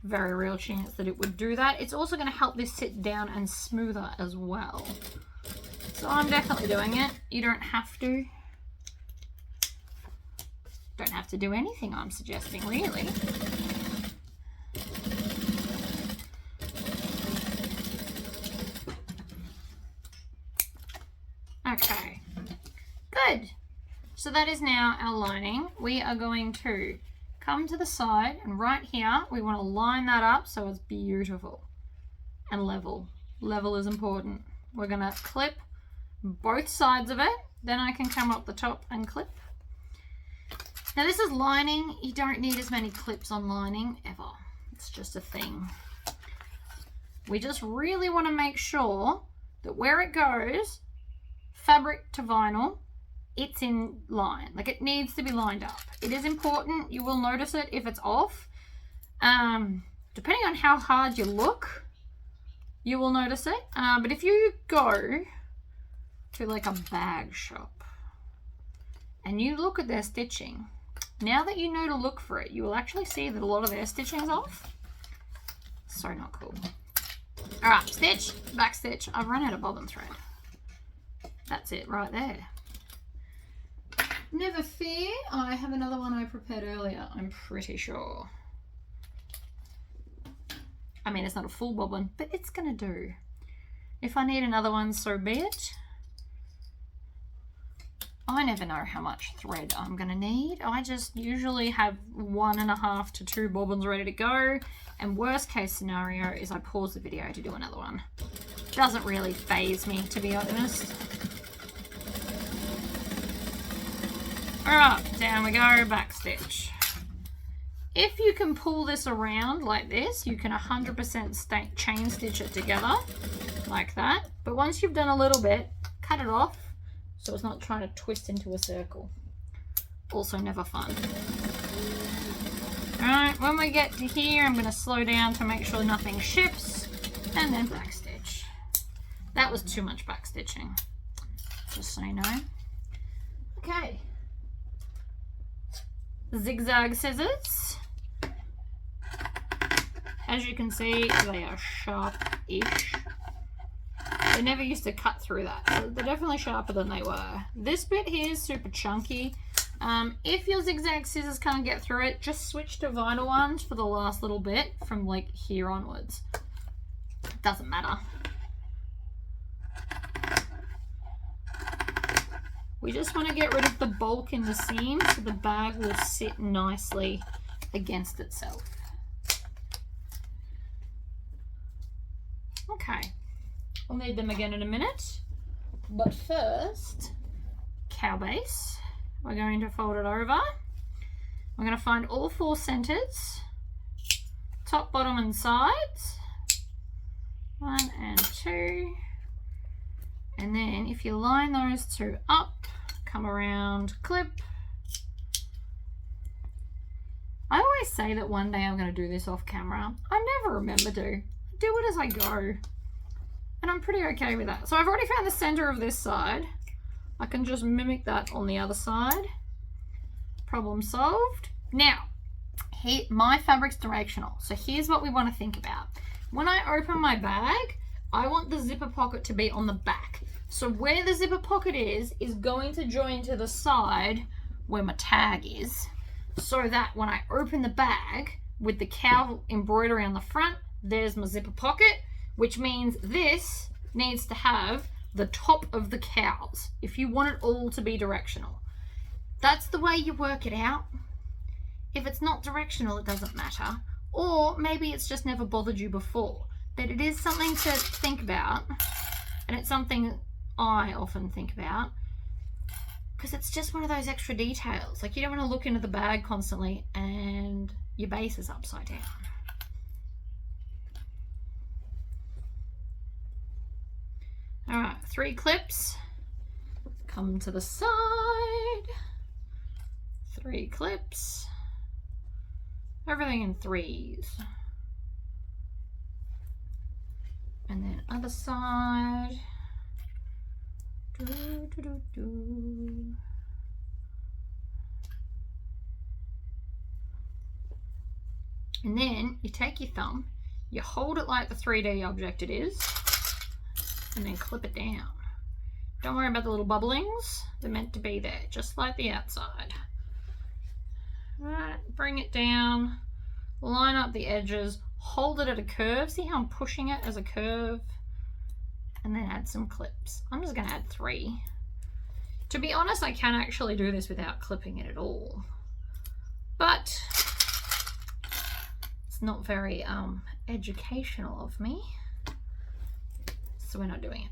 Very real chance that it would do that. It's also going to help this sit down and smoother as well. So I'm definitely doing it. You don't have to. Don't have to do anything I'm suggesting, really. Okay, good. So that is now our lining. We are going to come to the side, and right here we want to line that up so it's beautiful and level. Level is important. We're going to clip both sides of it, then I can come up the top and clip. Now this is lining. You don't need as many clips on lining ever. It's just a thing. We just really want to make sure that where it goes, fabric to vinyl, it's in line. Like, it needs to be lined up. It is important. You will notice it if it's off. Depending on how hard you look, you will notice it. But if you go to like a bag shop and you look at their stitching, now that you know to look for it, you will actually see that a lot of their stitching is off. So not cool. All right, stitch, back stitch. I've run out of bobbin thread. That's it right there. Never fear, I have another one I prepared earlier, I'm pretty sure. I mean, it's not a full bobbin, but it's gonna do. If I need another one, so be it. I never know how much thread I'm gonna need. I just usually have 1.5 to 2 bobbins ready to go, and worst case scenario is I pause the video to do another one. Doesn't really faze me, to be honest. Alright, down we go, back stitch. If you can pull this around like this, you can 100% chain stitch it together like that. But once you've done a little bit, cut it off so it's not trying to twist into a circle. Also never fun. Alright, when we get to here, I'm going to slow down to make sure nothing shifts, and then back stitch. That was too much back stitching, just so you know. Okay. Zigzag scissors. As you can see, they are sharp-ish. They never used to cut through that, so they're definitely sharper than they were. This bit here is super chunky. If your zigzag scissors can't get through it, just switch to vinyl ones for the last little bit from like here onwards. Doesn't matter. We just want to get rid of the bulk in the seam so the bag will sit nicely against itself. Okay, we'll need them again in a minute, but first, cow base. We're going to fold it over. We're going to find all 4 centers, top, bottom and sides. 1 and 2. And then if you line those 2 up, come around, clip. I always say that one day I'm going to do this off camera. I never remember to. I do it as I go. And I'm pretty okay with that. So I've already found the center of this side. I can just mimic that on the other side. Problem solved. Now, here, my fabric's directional. So here's what we want to think about. When I open my bag, I want the zipper pocket to be on the back. So where the zipper pocket is going to join to the side where my tag is, so that when I open the bag with the cow embroidery on the front, there's my zipper pocket, which means this needs to have the top of the cows, if you want it all to be directional. That's the way you work it out. If it's not directional, it doesn't matter. Or maybe it's just never bothered you before. But it is something to think about. And it's something I often think about. Because it's just one of those extra details. Like, you don't want to look into the bag constantly and your base is upside down. All right, 3 clips. Come to the side. 3 clips. Everything in 3s. And then other side. And then you take your thumb, you hold it like the 3D object it is, and then clip it down. Don't worry about the little bubblings. They're meant to be there, just like the outside. Right, bring it down, line up the edges, hold it at a curve. See how I'm pushing it as a curve? And then add some clips. I'm just going to add 3. To be honest, I can actually do this without clipping it at all. But it's not very educational of me. So we're not doing it.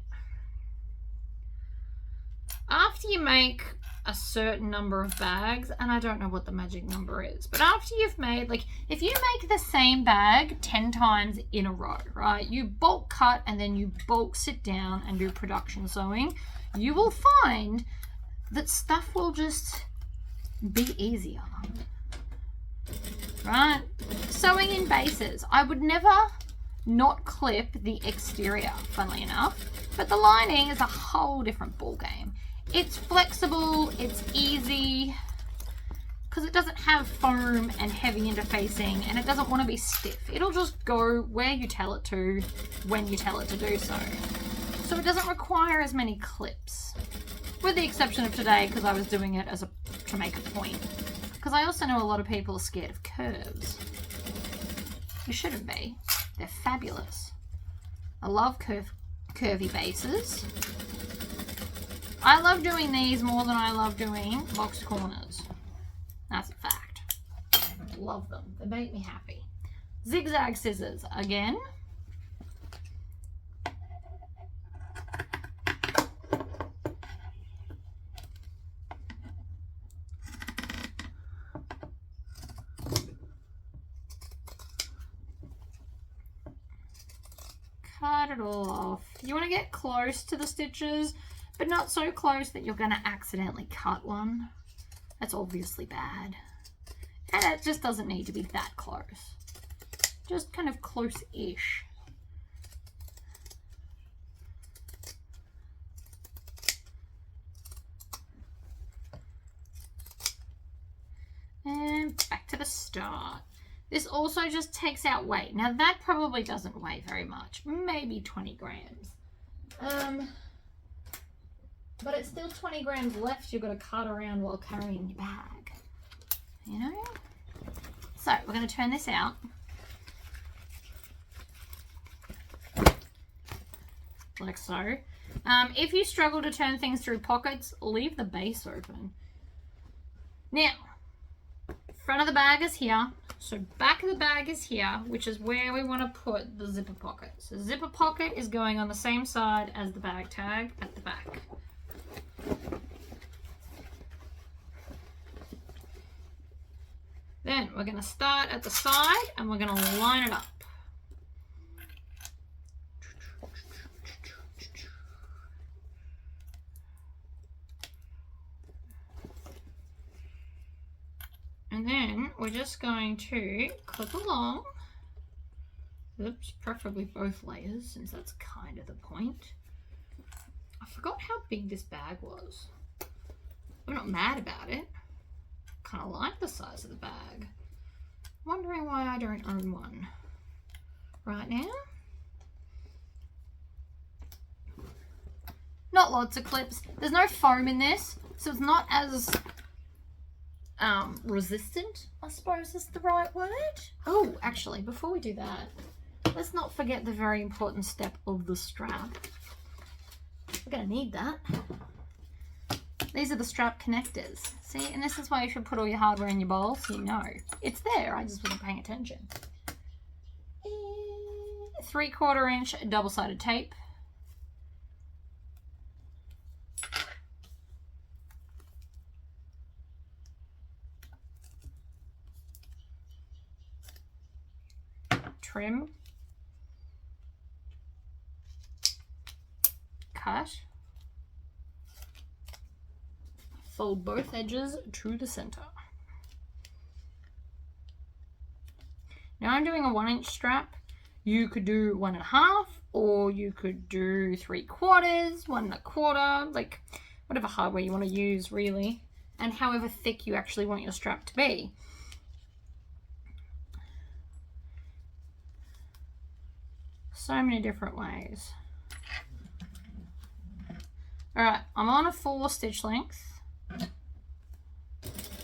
After you make a certain number of bags, and I don't know what the magic number is, but after you've made, like, if you make the same bag 10 times in a row, right, you bulk cut and then you bulk sit down and do production sewing, you will find that stuff will just be easier, right? Sewing in bases, I would never not clip the exterior, funnily enough, but the lining is a whole different ball game. It's flexible, it's easy, because it doesn't have foam and heavy interfacing, and it doesn't want to be stiff. It'll just go where you tell it to, when you tell it to do so. So it doesn't require as many clips, with the exception of today, because I was doing it to make a point. Because I also know a lot of people are scared of curves. You shouldn't be. They're fabulous. I love curvy bases. I love doing these more than I love doing boxed corners. That's a fact. Love them. They make me happy. Zigzag scissors again. Cut it all off. You want to get close to the stitches, but not so close that you're going to accidentally cut one. That's obviously bad. And it just doesn't need to be that close. Just kind of close-ish. And back to the start. This also just takes out weight. Now that probably doesn't weigh very much. Maybe 20 grams. But it's still 20 grams left you've got to cut around while carrying your bag. You know? So we're going to turn this out. Like so. If you struggle to turn things through pockets, leave the base open. Now, front of the bag is here. So back of the bag is here, which is where we want to put the zipper pocket. So the zipper pocket is going on the same side as the bag tag at the back. Then we're going to start at the side and we're going to line it up. And then we're just going to clip along. Oops, preferably both layers, since that's kind of the point. I forgot how big this bag was. I'm not mad about it. Kind of like the size of the bag. Wondering why I don't own one right now. Not lots of clips. There's no foam in this, so it's not as resistant, I suppose is the right word. Oh, actually, before we do that, let's not forget the very important step of the strap. We're gonna need that. These are the strap connectors. See, and this is why you should put all your hardware in your bowl so you know. It's there, I just wasn't paying attention. 3/4 inch double-sided tape. Trim. Cut. Fold both edges to the center. Now I'm doing a 1-inch strap. You could do 1.5, or you could do 3/4, 1.25, like whatever hardware you want to use really, and however thick you actually want your strap to be. So many different ways. Alright, I'm on a 4 stitch length.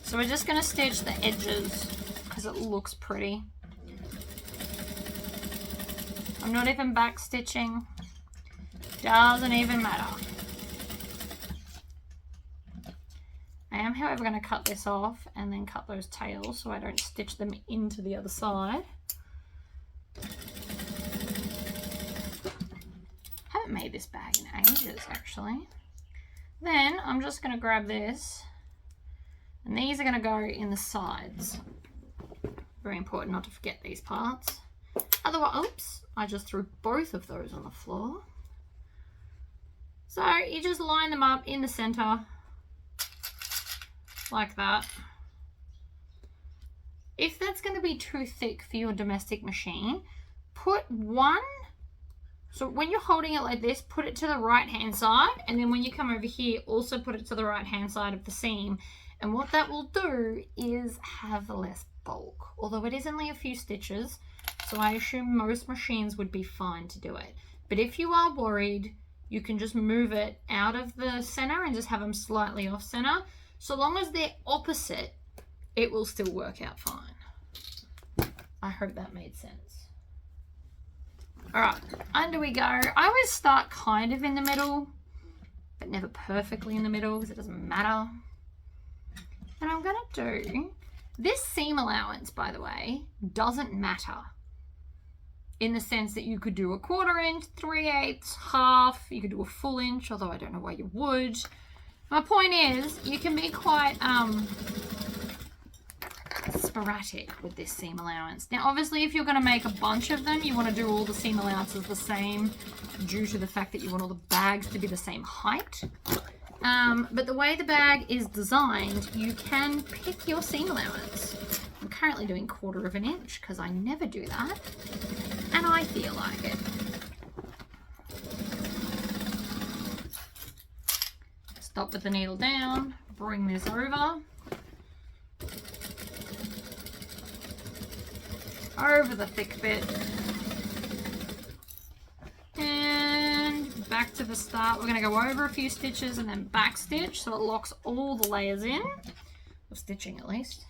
So we're just going to stitch the edges because it looks pretty. I'm not even back stitching. Doesn't even matter. I am, however, going to cut this off and then cut those tails so I don't stitch them into the other side. Haven't made this bag in ages, actually. Then I'm just going to grab this, and these are going to go in the sides. Very important not to forget these parts. Otherwise, oops, I just threw both of those on the floor. So you just line them up in the center, like that. If that's going to be too thick for your domestic machine, put one. So when you're holding it like this, put it to the right hand side, and then when you come over here, also put it to the right hand side of the seam. And what that will do is have less bulk, although it is only a few stitches, so I assume most machines would be fine to do it. But if you are worried, you can just move it out of the center and just have them slightly off center. So long as they're opposite, it will still work out fine. I hope that made sense. All right, under we go. I always start kind of in the middle, but never perfectly in the middle because it doesn't matter. And I'm gonna do, this seam allowance, by the way, doesn't matter in the sense that you could do 1/4 inch, 3/8, half, you could do a full inch, although I don't know why you would. My point is, you can be quite sporadic with this seam allowance. Now, obviously, if you're going to make a bunch of them, you want to do all the seam allowances the same due to the fact that you want all the bags to be the same height. But the way the bag is designed, you can pick your seam allowance. I'm currently doing 1/4 inch because I never do that, and I feel like it. Stop with the needle down, bring this over the thick bit, and back to the start. We're going to go over a few stitches and then back stitch so it locks all the layers in, or stitching at least.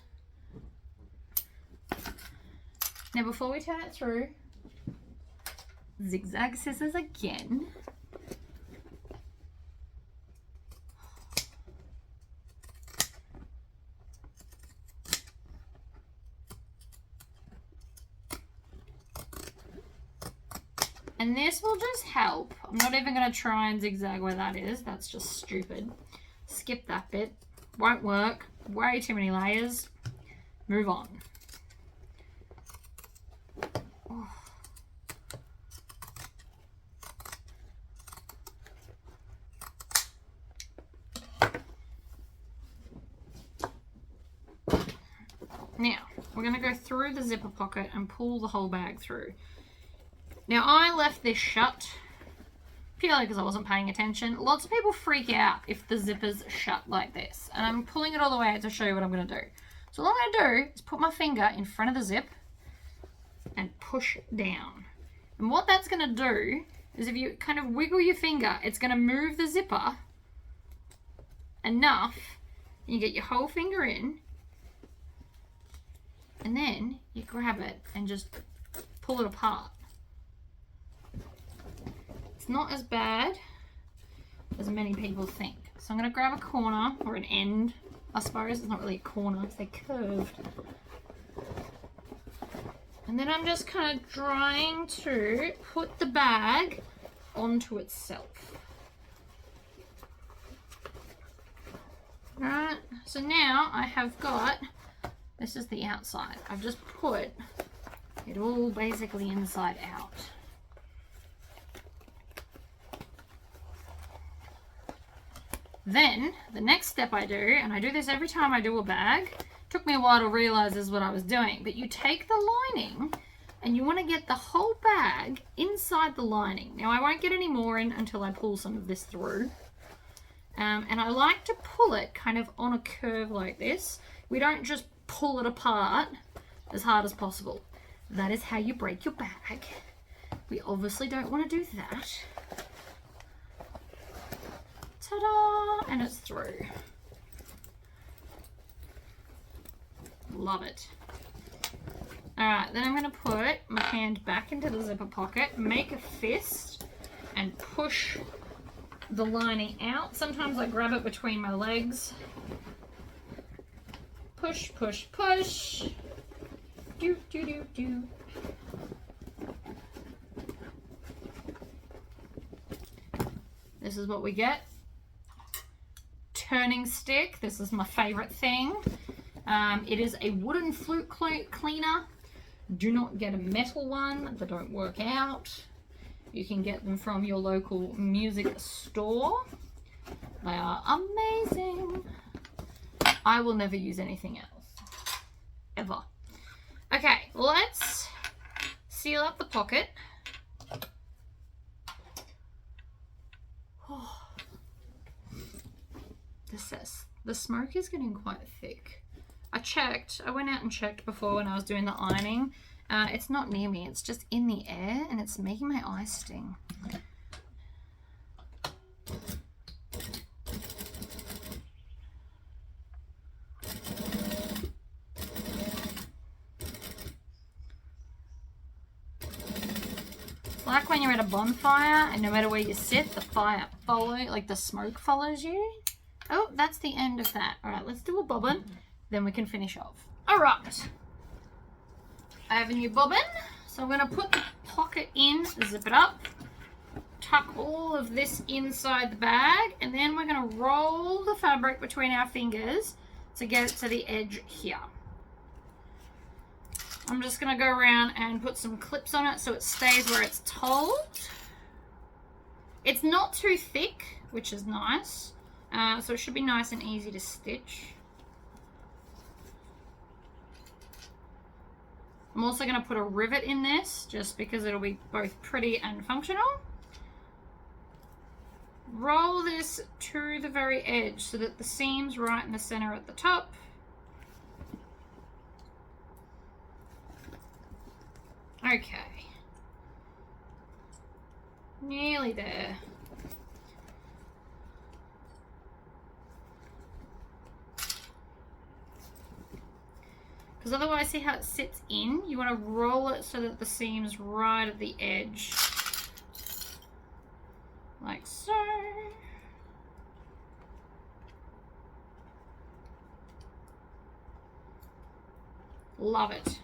Now before we turn it through, zigzag scissors again. And this will just help. I'm not even going to try and zigzag where that is. That's just stupid. Skip that bit. Won't work. Way too many layers. Move on. Oh. Now, we're going to go through the zipper pocket and pull the whole bag through. Now, I left this shut purely because I wasn't paying attention. Lots of people freak out if the zipper's shut like this. And I'm pulling it all the way out to show you what I'm going to do. So all I'm going to do is put my finger in front of the zip and push down. And what that's going to do is if you kind of wiggle your finger, it's going to move the zipper enough. And you get your whole finger in. And then you grab it and just pull it apart. It's not as bad as many people think. So I'm going to grab a corner or an end, I suppose. It's not really a corner, they're curved. And then I'm just kind of trying to put the bag onto itself. Right, so now I have got, this is the outside. I've just put it all basically inside out. Then the next step I do, and I do this every time I do a bag, took me a while to realize this is what I was doing, but you take the lining and you want to get the whole bag inside the lining. Now I won't get any more in until I pull some of this through. And I like to pull it kind of on a curve like this. We don't just pull it apart as hard as possible. That is how you break your bag. We obviously don't want to do that. Ta-da! And it's through. Love it. Alright, then I'm going to put my hand back into the zipper pocket, make a fist, and push the lining out. Sometimes I grab it between my legs. Push, push, push. Do, do, do, do. This is what we get. Turning stick. This is my favorite thing. It is a wooden flute cleaner. Do not get a metal one. They don't work out. You can get them from your local music store. They are amazing. I will never use anything else. Ever. Okay, let's seal up the pocket. Oh. The smoke is getting quite thick. I went out and checked before when I was doing the ironing. It's not near me, it's just in the air and it's making my eyes sting. It's like when you're at a bonfire and no matter where you sit, the fire the smoke follows you. Oh, that's the end of that. All right, let's do a bobbin, then we can finish off. All right. I have a new bobbin, so I'm going to put the pocket in, zip it up, tuck all of this inside the bag, and then we're going to roll the fabric between our fingers to get it to the edge here. I'm just going to go around and put some clips on it so it stays where it's told. It's not too thick, which is nice, so it should be nice and easy to stitch. I'm also going to put a rivet in this just because it'll be both pretty and functional. Roll this to the very edge so that the seam's right in the center at the top. Okay. Nearly there. Because otherwise, see how it sits in? You want to roll it so that the seam's right at the edge. Like so. Love it.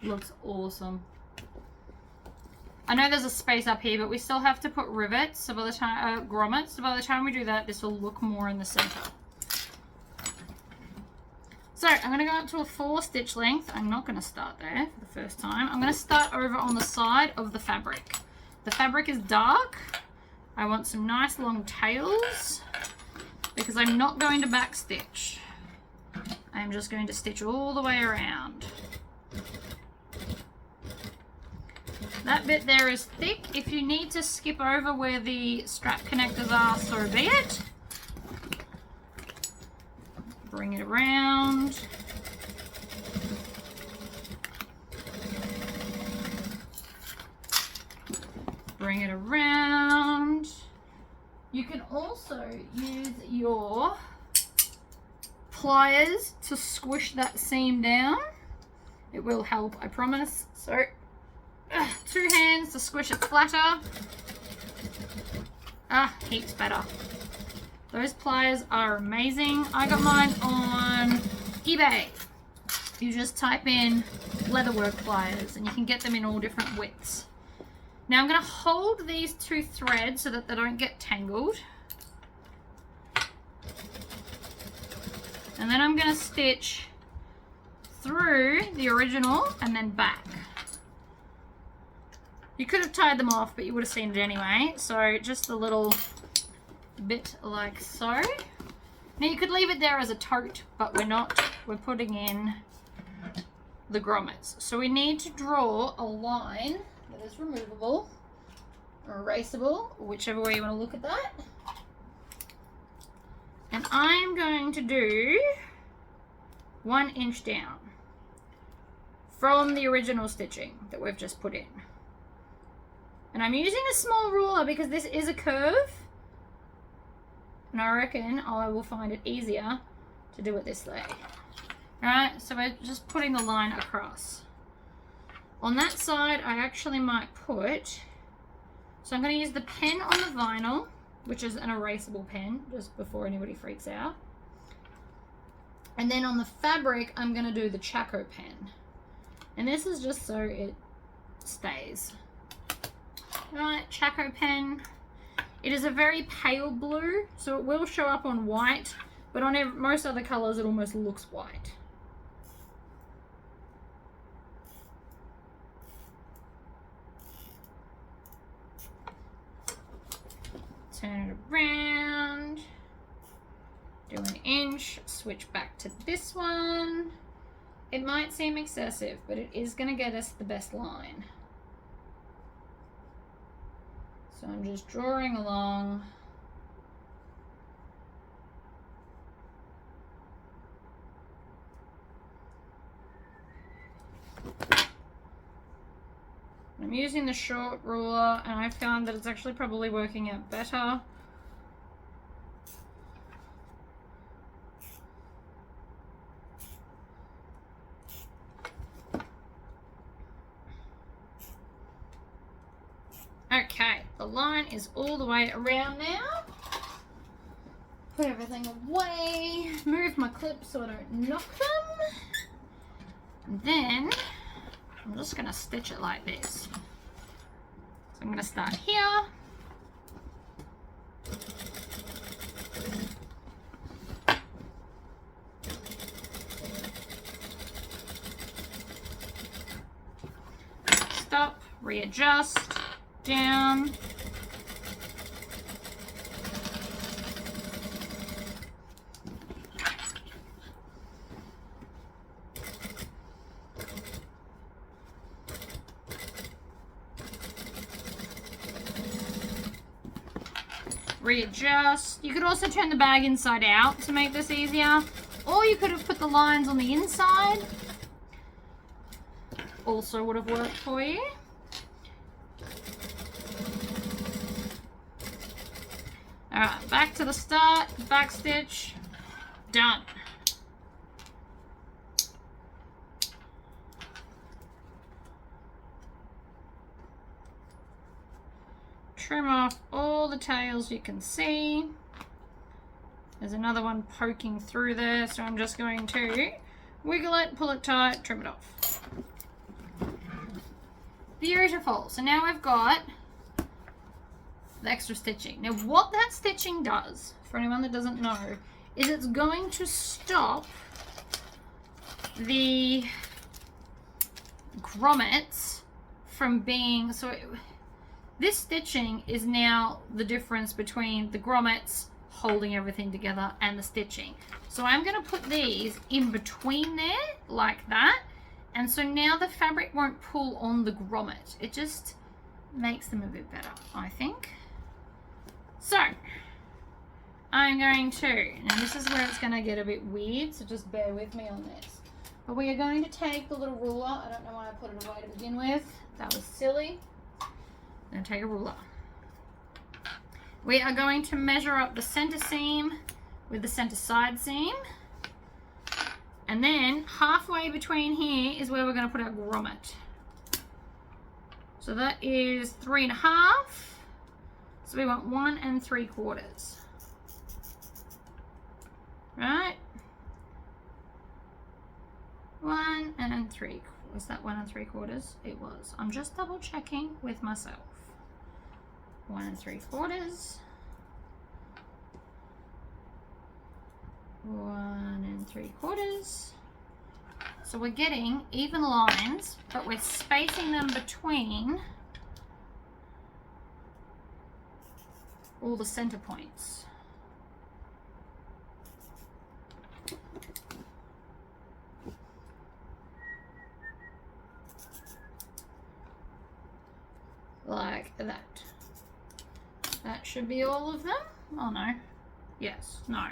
Looks awesome. I know there's a space up here, but we still have to put rivets, so by the time, grommets, so by the time we do that, this will look more in the center. So I'm going to go up to a 4 stitch length. I'm not going to start there for the first time. I'm going to start over on the side of the fabric. The fabric is dark. I want some nice long tails because I'm not going to back stitch. I'm just going to stitch all the way around. That bit there is thick. If you need to skip over where the strap connectors are, so be it. Bring it around. Bring it around. You can also use your pliers to squish that seam down. It will help, I promise. So, 2 hands to squish it flatter. Heaps better. Those pliers are amazing. I got mine on eBay. You just type in leatherwork pliers and you can get them in all different widths. Now I'm going to hold these two threads so that they don't get tangled. And then I'm going to stitch through the original and then back. You could have tied them off, but you would have seen it anyway. So just a little bit like so. Now you could leave it there as a tote, but we're not. We're putting in the grommets. So we need to draw a line that is removable or erasable, whichever way you want to look at that. And I'm going to do 1 inch down from the original stitching that we've just put in. And I'm using a small ruler because this is a curve. And I reckon I will find it easier to do it this way. Alright, so we're just putting the line across. On that side, I actually might put... So I'm going to use the pen on the vinyl, which is an erasable pen, just before anybody freaks out. And then on the fabric, I'm going to do the Chaco pen. And this is just so it stays. Alright, Chaco pen. It is a very pale blue, so it will show up on white, but on most other colours it almost looks white. Turn it around, do 1 inch, switch back to this one. It might seem excessive, but it is going to get us the best line. So I'm just drawing along. I'm using the short ruler and I found that it's actually probably working out better. Okay, the line is all the way around now. Put everything away, move my clips so I don't knock them. And then I'm just going to stitch it like this. So I'm going to start here. Stop, readjust, down. Readjust. You could also turn the bag inside out to make this easier, or you could have put the lines on the inside. Also would have worked for you. Alright, back to the start, back stitch, done. Trim off all the tails you can see. There's another one poking through there, so I'm just going to wiggle it, pull it tight, trim it off. Beautiful. So now we've got the extra stitching. Now what that stitching does, for anyone that doesn't know, is it's going to stop the grommets from being, this stitching is now the difference between the grommets holding everything together and the stitching. So I'm going to put these in between there like that, and so now the fabric won't pull on the grommet. It just makes them a bit better, I think. So I'm going to, now this is where it's going to get a bit weird, so just bear with me on this. But we are going to take the little ruler. I don't know why I put it away to begin with. That was silly. Then take a ruler. We are going to measure up the center seam with the center side seam. And then halfway between here is where we're going to put our grommet. So that is 3.5. So we want 1 3/4. Right? 1 3/4. Was that 1 3/4? It was. I'm just double checking with myself. 1 3/4. 1 3/4. So we're getting even lines, but we're spacing them between all the center points. Like that. That should be all of them. Oh no. Yes, no.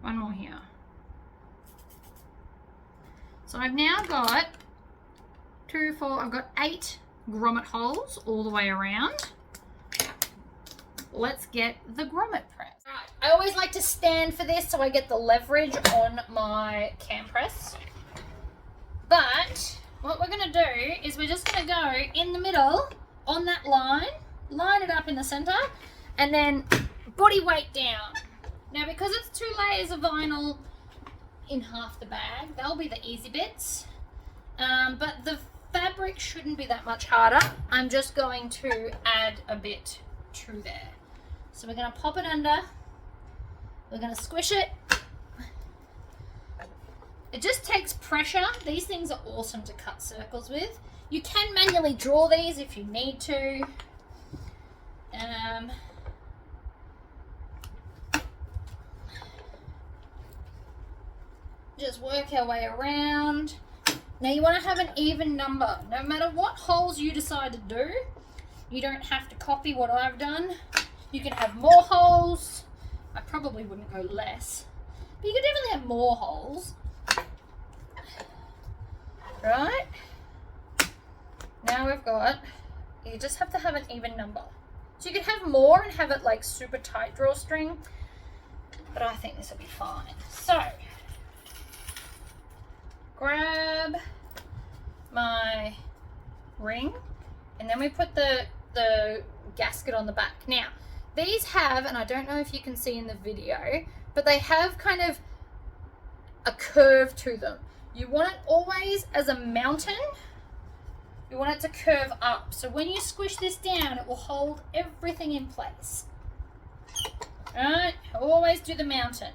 One more here. So I've now got 2, 4, I've got 8 grommet holes all the way around. Let's get the grommet press. Right, I always like to stand for this so I get the leverage on my cam press. But what we're going to do is we're just going to go in the middle on that line it up in the center, and then body weight down. Now because it's 2 layers of vinyl in half the bag, they'll be the easy bits. But the fabric shouldn't be that much harder. I'm just going to add a bit to there. So we're going to pop it under, we're going to squish it. It just takes pressure. These things are awesome to cut circles with. You can manually draw these if you need to. Just work our way around. Now you want to have an even number. No matter what holes you decide to do, you don't have to copy what I've done. You can have more holes. I probably wouldn't go less, but you could definitely have more holes. Right? Now we've got, you just have to have an even number. So you could have more and have it like super tight drawstring, but I think this will be fine. So, grab my ring, and then we put the gasket on the back. Now, these have, and I don't know if you can see in the video, but they have kind of a curve to them. You want it always as a mountain. You want it to curve up. So when you squish this down, it will hold everything in place. Alright, always do the mountain.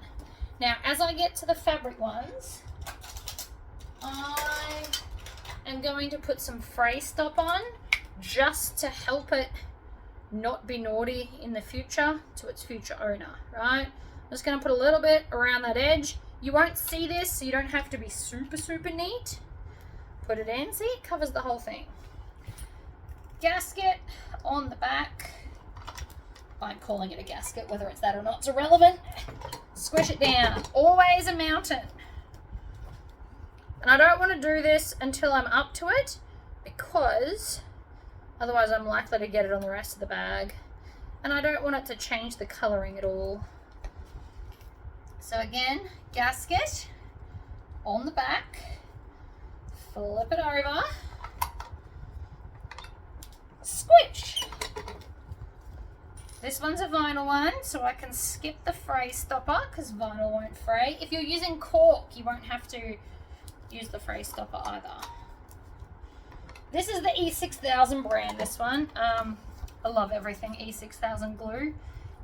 Now, as I get to the fabric ones, I am going to put some fray stop on just to help it not be naughty in the future to its future owner, right? I'm just going to put a little bit around that edge. You won't see this, so you don't have to be super, super neat. Put it in, see, it covers the whole thing. Gasket on the back. I'm calling it a gasket, whether it's that or not, it's irrelevant. Squish it down, always a mountain. And I don't want to do this until I'm up to it, because otherwise I'm likely to get it on the rest of the bag. And I don't want it to change the colouring at all. So again, gasket on the back. Flip it over. Squish. This one's a vinyl one, so I can skip the fray stopper because vinyl won't fray. If you're using cork, you won't have to use the fray stopper either. This is the E6000 brand, this one. I love everything E6000 glue.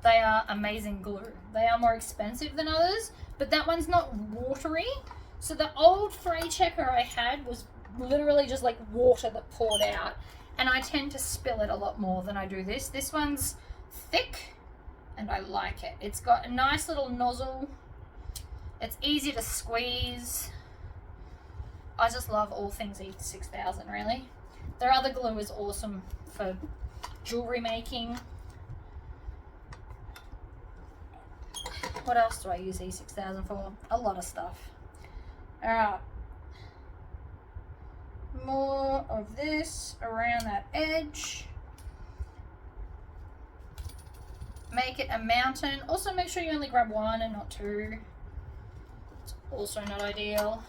They are amazing glue. They are more expensive than others, but that one's not watery. So the old fray checker I had was literally just like water that poured out, and I tend to spill it a lot more than I do this. This one's thick and I like it. It's got a nice little nozzle. It's easy to squeeze. I just love all things E6000 really. Their other glue is awesome for jewelry making. What else do I use E6000 for? A lot of stuff. Alright. More of this around that edge. Make it a mountain. Also make sure you only grab one and not two. It's also not ideal.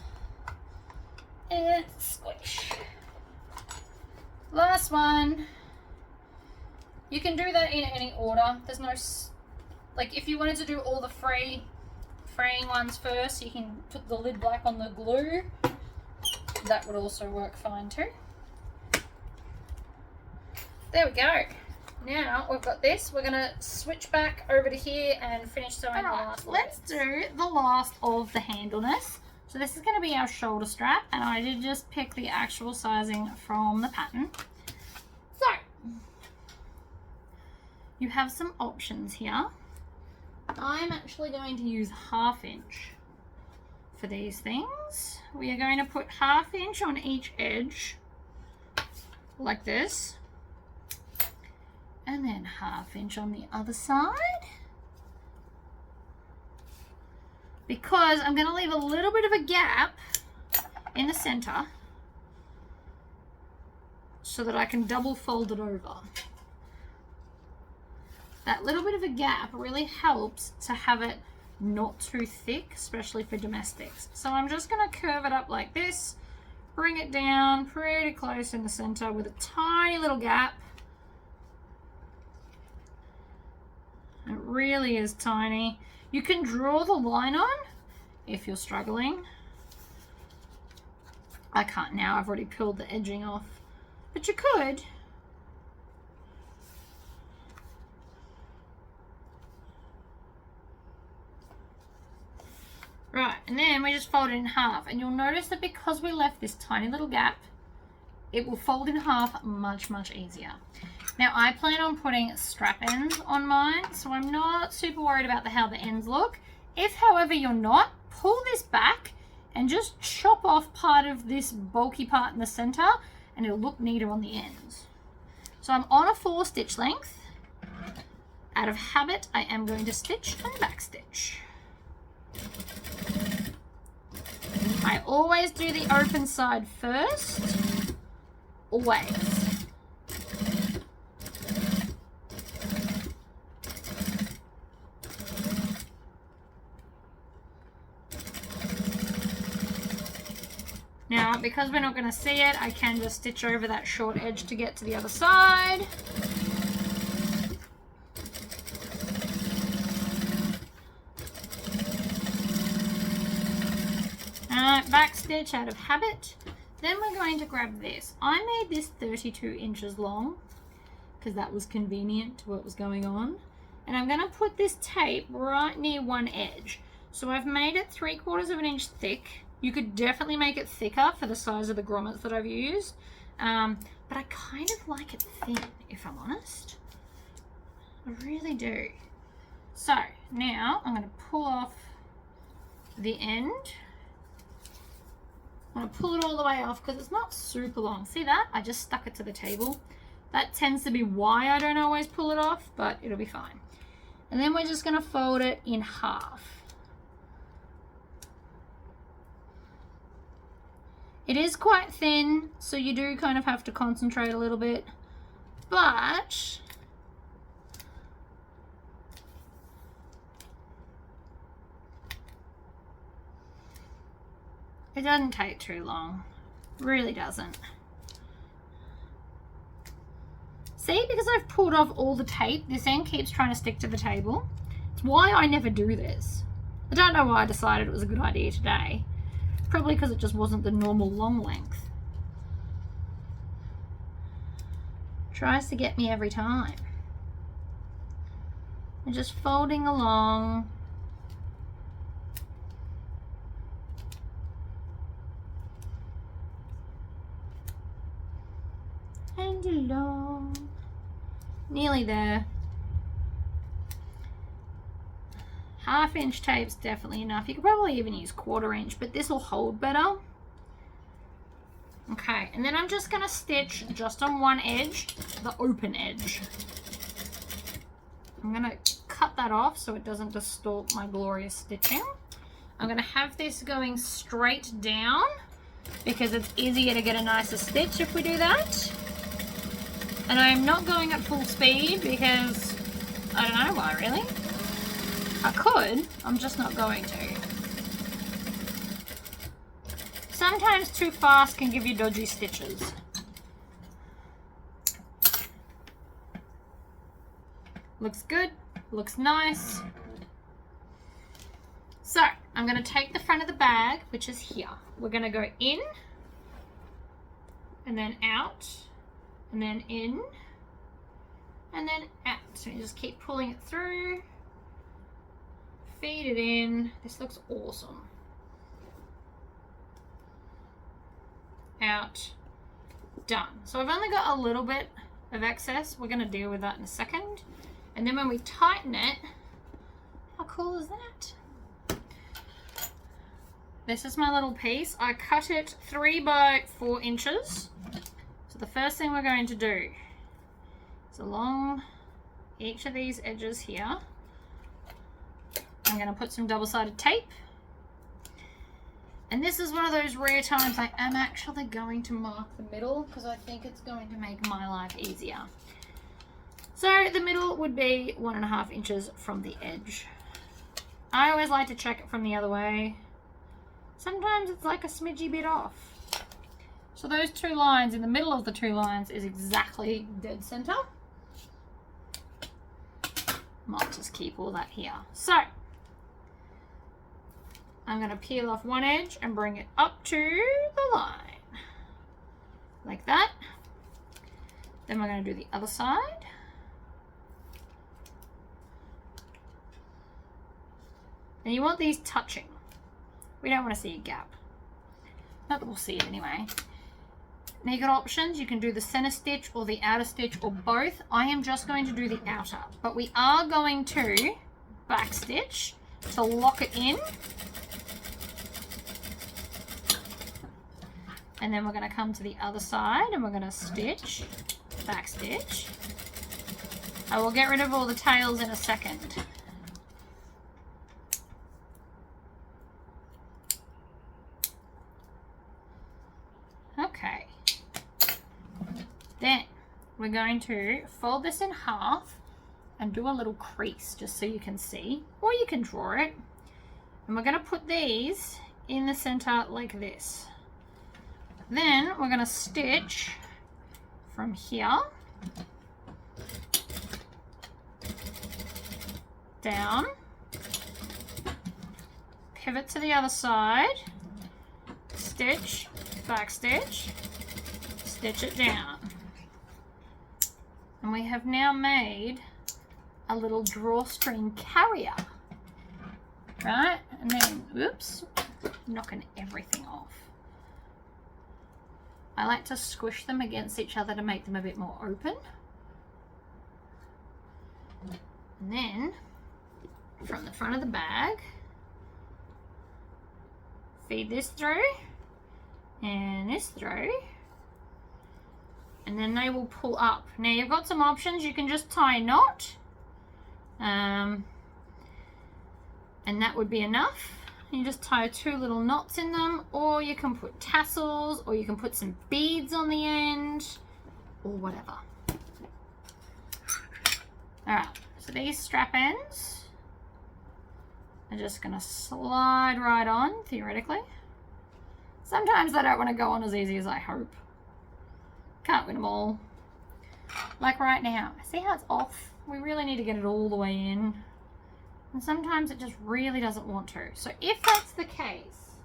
And squish. Last one. You can do that in any order. There's no, like if you wanted to do all the fraying ones first, you can put the lid back on the glue. That would also work fine too. There we go. Now we've got this. We're gonna switch back over to here and finish sewing the last. Let's do the last of the handleness. So this is gonna be our shoulder strap, and I did just pick the actual sizing from the pattern. So you have some options here. I'm actually going to use 1/2 inch for these things. We are going to put 1/2 inch on each edge, like this, and then 1/2 inch on the other side, because I'm going to leave a little bit of a gap in the center so that I can double fold it over. That little bit of a gap really helps to have it not too thick, especially for domestics. So I'm just going to curve it up like this, bring it down pretty close in the center with a tiny little gap. It really is tiny. You can draw the line on if you're struggling. I can't now, I've already peeled the edging off, but you could. Right, and then we just fold it in half, and you'll notice that because we left this tiny little gap, it will fold in half much easier. Now I plan on putting strap ends on mine, so I'm not super worried about how the ends look. If however you're not, pull this back and just chop off part of this bulky part in the center, and it'll look neater on the ends. So I'm on a 4 stitch length. Out of habit, I am going to stitch and back stitch. I always do the open side first, always. Now, because we're not going to see it, I can just stitch over that short edge to get to the other side. Back stitch out of habit. Then we're going to grab this. I made this 32 inches long because that was convenient to what was going on. And I'm going to put this tape right near one edge. So I've made it 3/4 of an inch thick. You could definitely make it thicker for the size of the grommets that I've used. But I kind of like it thin, if I'm honest. I really do. So now I'm going to pull off the end. I'm going to pull it all the way off because it's not super long. See that? I just stuck it to the table. That tends to be why I don't always pull it off, but it'll be fine. And then we're just going to fold it in half. It is quite thin, so you do kind of have to concentrate a little bit, but it doesn't take too long. Really doesn't. See, because I've pulled off all the tape, this end keeps trying to stick to the table. It's why I never do this. I don't know why I decided it was a good idea today. Probably because it just wasn't the normal long length. Tries to get me every time. I'm just folding along. And along. Nearly there. 1/2 inch tape's definitely enough. You could probably even use 1/4 inch, but this will hold better. Okay, and then I'm just going to stitch just on one edge, the open edge. I'm going to cut that off so it doesn't distort my glorious stitching. I'm going to have this going straight down because it's easier to get a nicer stitch if we do that. And I'm not going at full speed because I don't know why really. I could, I'm just not going to. Sometimes too fast can give you dodgy stitches. Looks good, looks nice. So I'm going to take the front of the bag, which is here. We're going to go in and then out and then in and then out. So you just keep pulling it through, feed it in. This looks awesome. Out, done. So I've only got a little bit of excess. We're going to deal with that in a second. And then when we tighten it, how cool is that? This is my little piece. I cut it 3 by 4 inches. So the first thing we're going to do is along each of these edges here, I'm going to put some double-sided tape. And this is one of those rare times I am actually going to mark the middle because I think it's going to make my life easier. So the middle would be 1.5 inches from the edge. I always like to check it from the other way. Sometimes it's like a smidgy bit off. So those 2 lines, in the middle of the 2 lines is exactly dead center. Might just keep all that here. So I'm going to peel off one edge and bring it up to the line. Like that. Then we're going to do the other side. And you want these touching. We don't want to see a gap. Not that we'll see it anyway. Now you've got options. You can do the center stitch or the outer stitch or both. I am just going to do the outer. But we are going to back stitch to lock it in. And then we're going to come to the other side and we're going to stitch, back stitch. I will get rid of all the tails in a second. Okay. Then we're going to fold this in half and do a little crease just so you can see, or you can draw it. And we're going to put these in the center like this. Then we're going to stitch from here down, pivot to the other side, stitch, back stitch, stitch it down. And we have now made a little drawstring carrier, right? And then, oops, knocking everything off. I like to squish them against each other to make them a bit more open. And then, from the front of the bag, feed this through, and this through, and then they will pull up. Now you've got some options. You can just tie a knot, and that would be enough. You just tie 2 little knots in them, or you can put tassels, or you can put some beads on the end, or whatever. Alright, so these strap ends are just going to slide right on, theoretically. Sometimes they don't want to go on as easy as I hope. Can't win them all. Like right now, see how it's off? We really need to get it all the way in. And sometimes it just really doesn't want to. So if that's the case,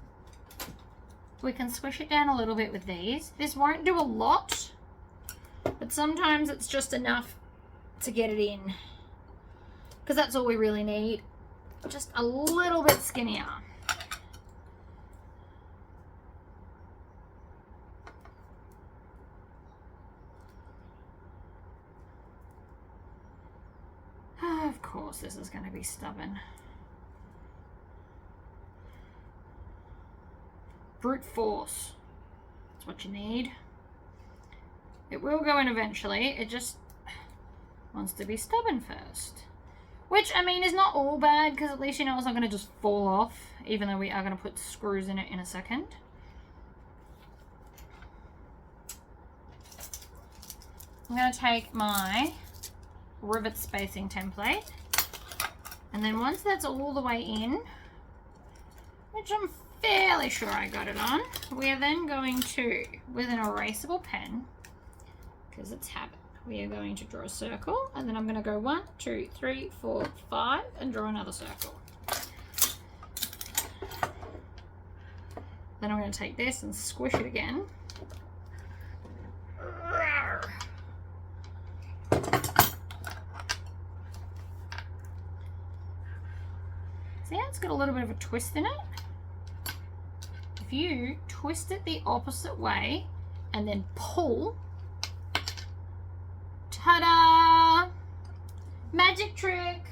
we can squish it down a little bit with these. This won't do a lot, but sometimes it's just enough to get it in. Because that's all we really need. Just a little bit skinnier. Of course, this is going to be stubborn. Brute force. That's what you need. It will go in eventually. It just wants to be stubborn first. Which, I mean, is not all bad, because at least you know it's not going to just fall off, even though we are going to put screws in it in a second. I'm going to take my rivet spacing template, and then once that's all the way in, which I'm fairly sure I got it on, we are then going to, with an erasable pen, because it's habit, we are going to draw a circle, and then I'm going to go 1, 2, 3, 4, 5 and draw another circle. Then I'm going to take this and squish it again. See how it's got a little bit of a twist in it? If you twist it the opposite way and then pull, ta-da! Magic trick!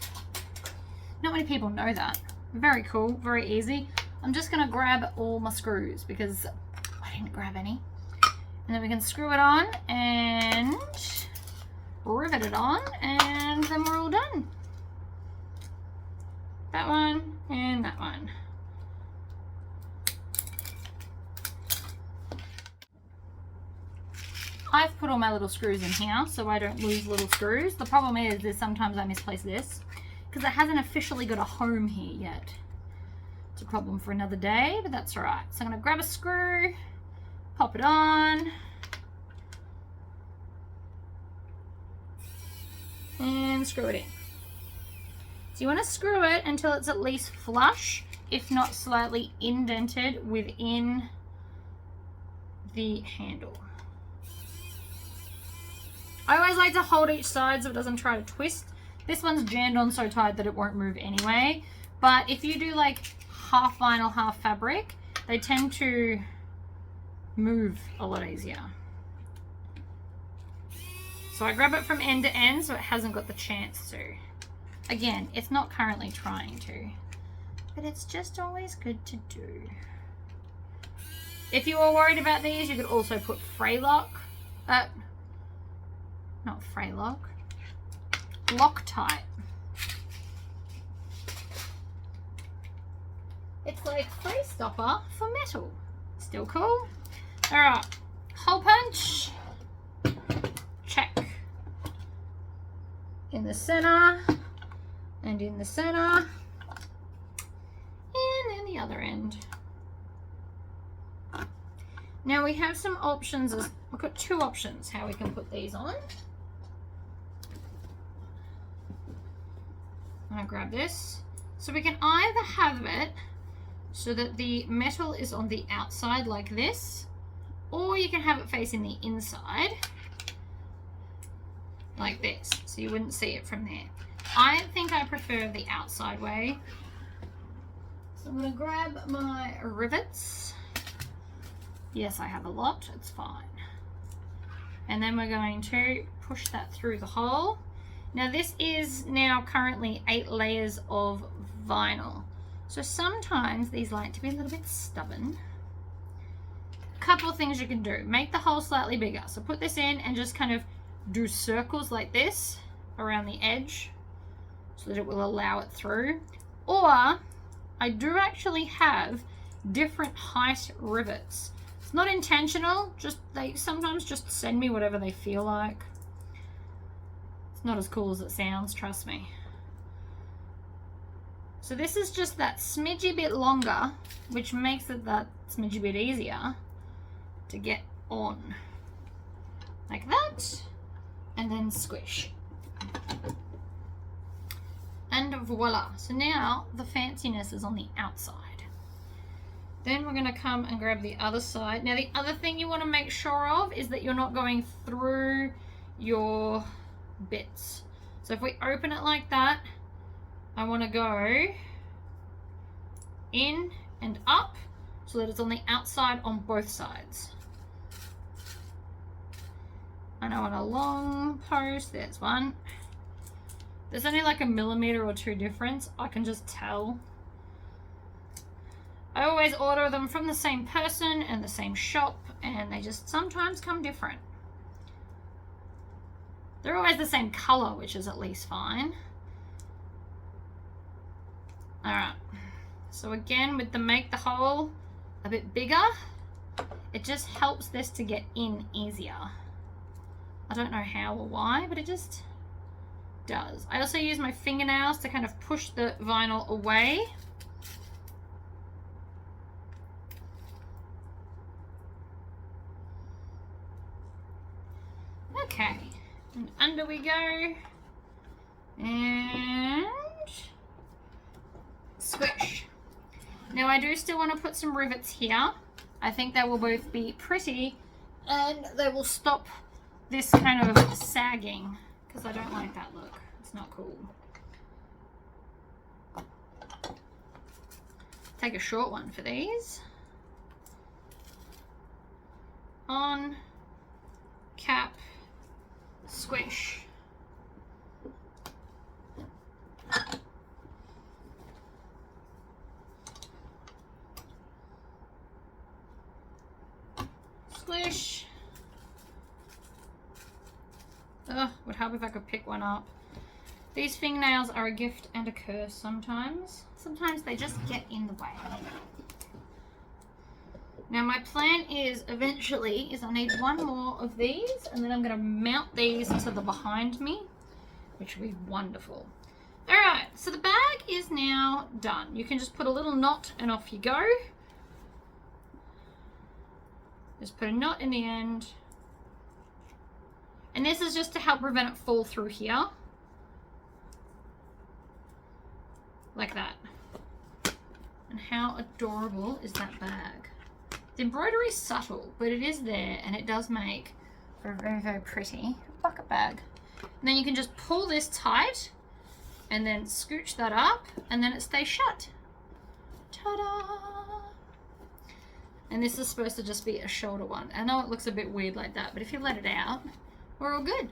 Not many people know that. Very cool, very easy. I'm just going to grab all my screws because I didn't grab any. And then we can screw it on and rivet it on, and then we're all done. That one and that one. I've put all my little screws in here so I don't lose little screws. The problem is sometimes I misplace this because it hasn't officially got a home here yet. It's a problem for another day, but that's all right. So I'm going to grab a screw, pop it on, and screw it in. So you want to screw it until it's at least flush, if not slightly indented within the handle. I always like to hold each side so it doesn't try to twist. This one's jammed on so tight that it won't move anyway. But if you do like half vinyl, half fabric, they tend to move a lot easier. So I grab it from end to end so it hasn't got the chance to. Again, it's not currently trying to, but it's just always good to do. If you are worried about these, you could also put Loctite. It's like free stopper for metal. Still cool. All right, hole punch. Check. In the center, and in the center, and then the other end. Now we have some options. We've got two options how we can put these on. I'm gonna grab this. So we can either have it so that the metal is on the outside like this, or you can have it facing the inside like this, so you wouldn't see it from there. I think I prefer the outside way. So I'm gonna grab my rivets. Yes, I have a lot, it's fine. And then we're going to push that through the hole. Now this is now currently 8 layers of vinyl. So sometimes these like to be a little bit stubborn. Couple of things you can do. Make the hole slightly bigger. So put this in and just kind of do circles like this around the edge so that it will allow it through. Or I do actually have different height rivets. It's not intentional, just they sometimes just send me whatever they feel like. It's not as cool as it sounds, trust me. So this is just that smidgy bit longer, which makes it that smidgy bit easier to get on. Like that, and then squish. And voila. So now the fanciness is on the outside. Then we're going to come and grab the other side. Now the other thing you want to make sure of is that you're not going through your bits. So if we open it like that, I want to go in and up so that it's on the outside on both sides. And I want a long post. There's one. There's only like a millimeter or two difference. I can just tell. I always order them from the same person and the same shop, and they just sometimes come different. They're always the same color, which is at least fine. All right. So again, with the make the hole a bit bigger, it just helps this to get in easier. I don't know how or why, but it just does. I also use my fingernails to kind of push the vinyl away. Okay, And under we go. And squish. Now I do still want to put some rivets here. I think they will both be pretty and they will stop this kind of sagging because I don't like that look. It's not cool. Take a short one for these. On, cap, squish. Squish. Ugh, would help if I could pick one up. These fingernails are a gift and a curse sometimes. Sometimes they just get in the way. Now my plan is eventually I need one more of these and then I'm going to mount these to the behind me, which will be wonderful. Alright, so the bag is now done. You can just put a little knot and off you go. Just put a knot in the end. And this is just to help prevent it fall through here. Like that. And how adorable is that bag? The embroidery is subtle, but it is there and it does make for a very, very pretty bucket bag. And then you can just pull this tight and then scooch that up and then it stays shut. Ta-da! And this is supposed to just be a shoulder one. I know it looks a bit weird like that, but if you let it out, we're all good.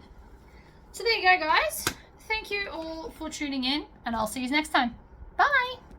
So there you go, guys. Thank you all for tuning in and I'll see you next time. Bye!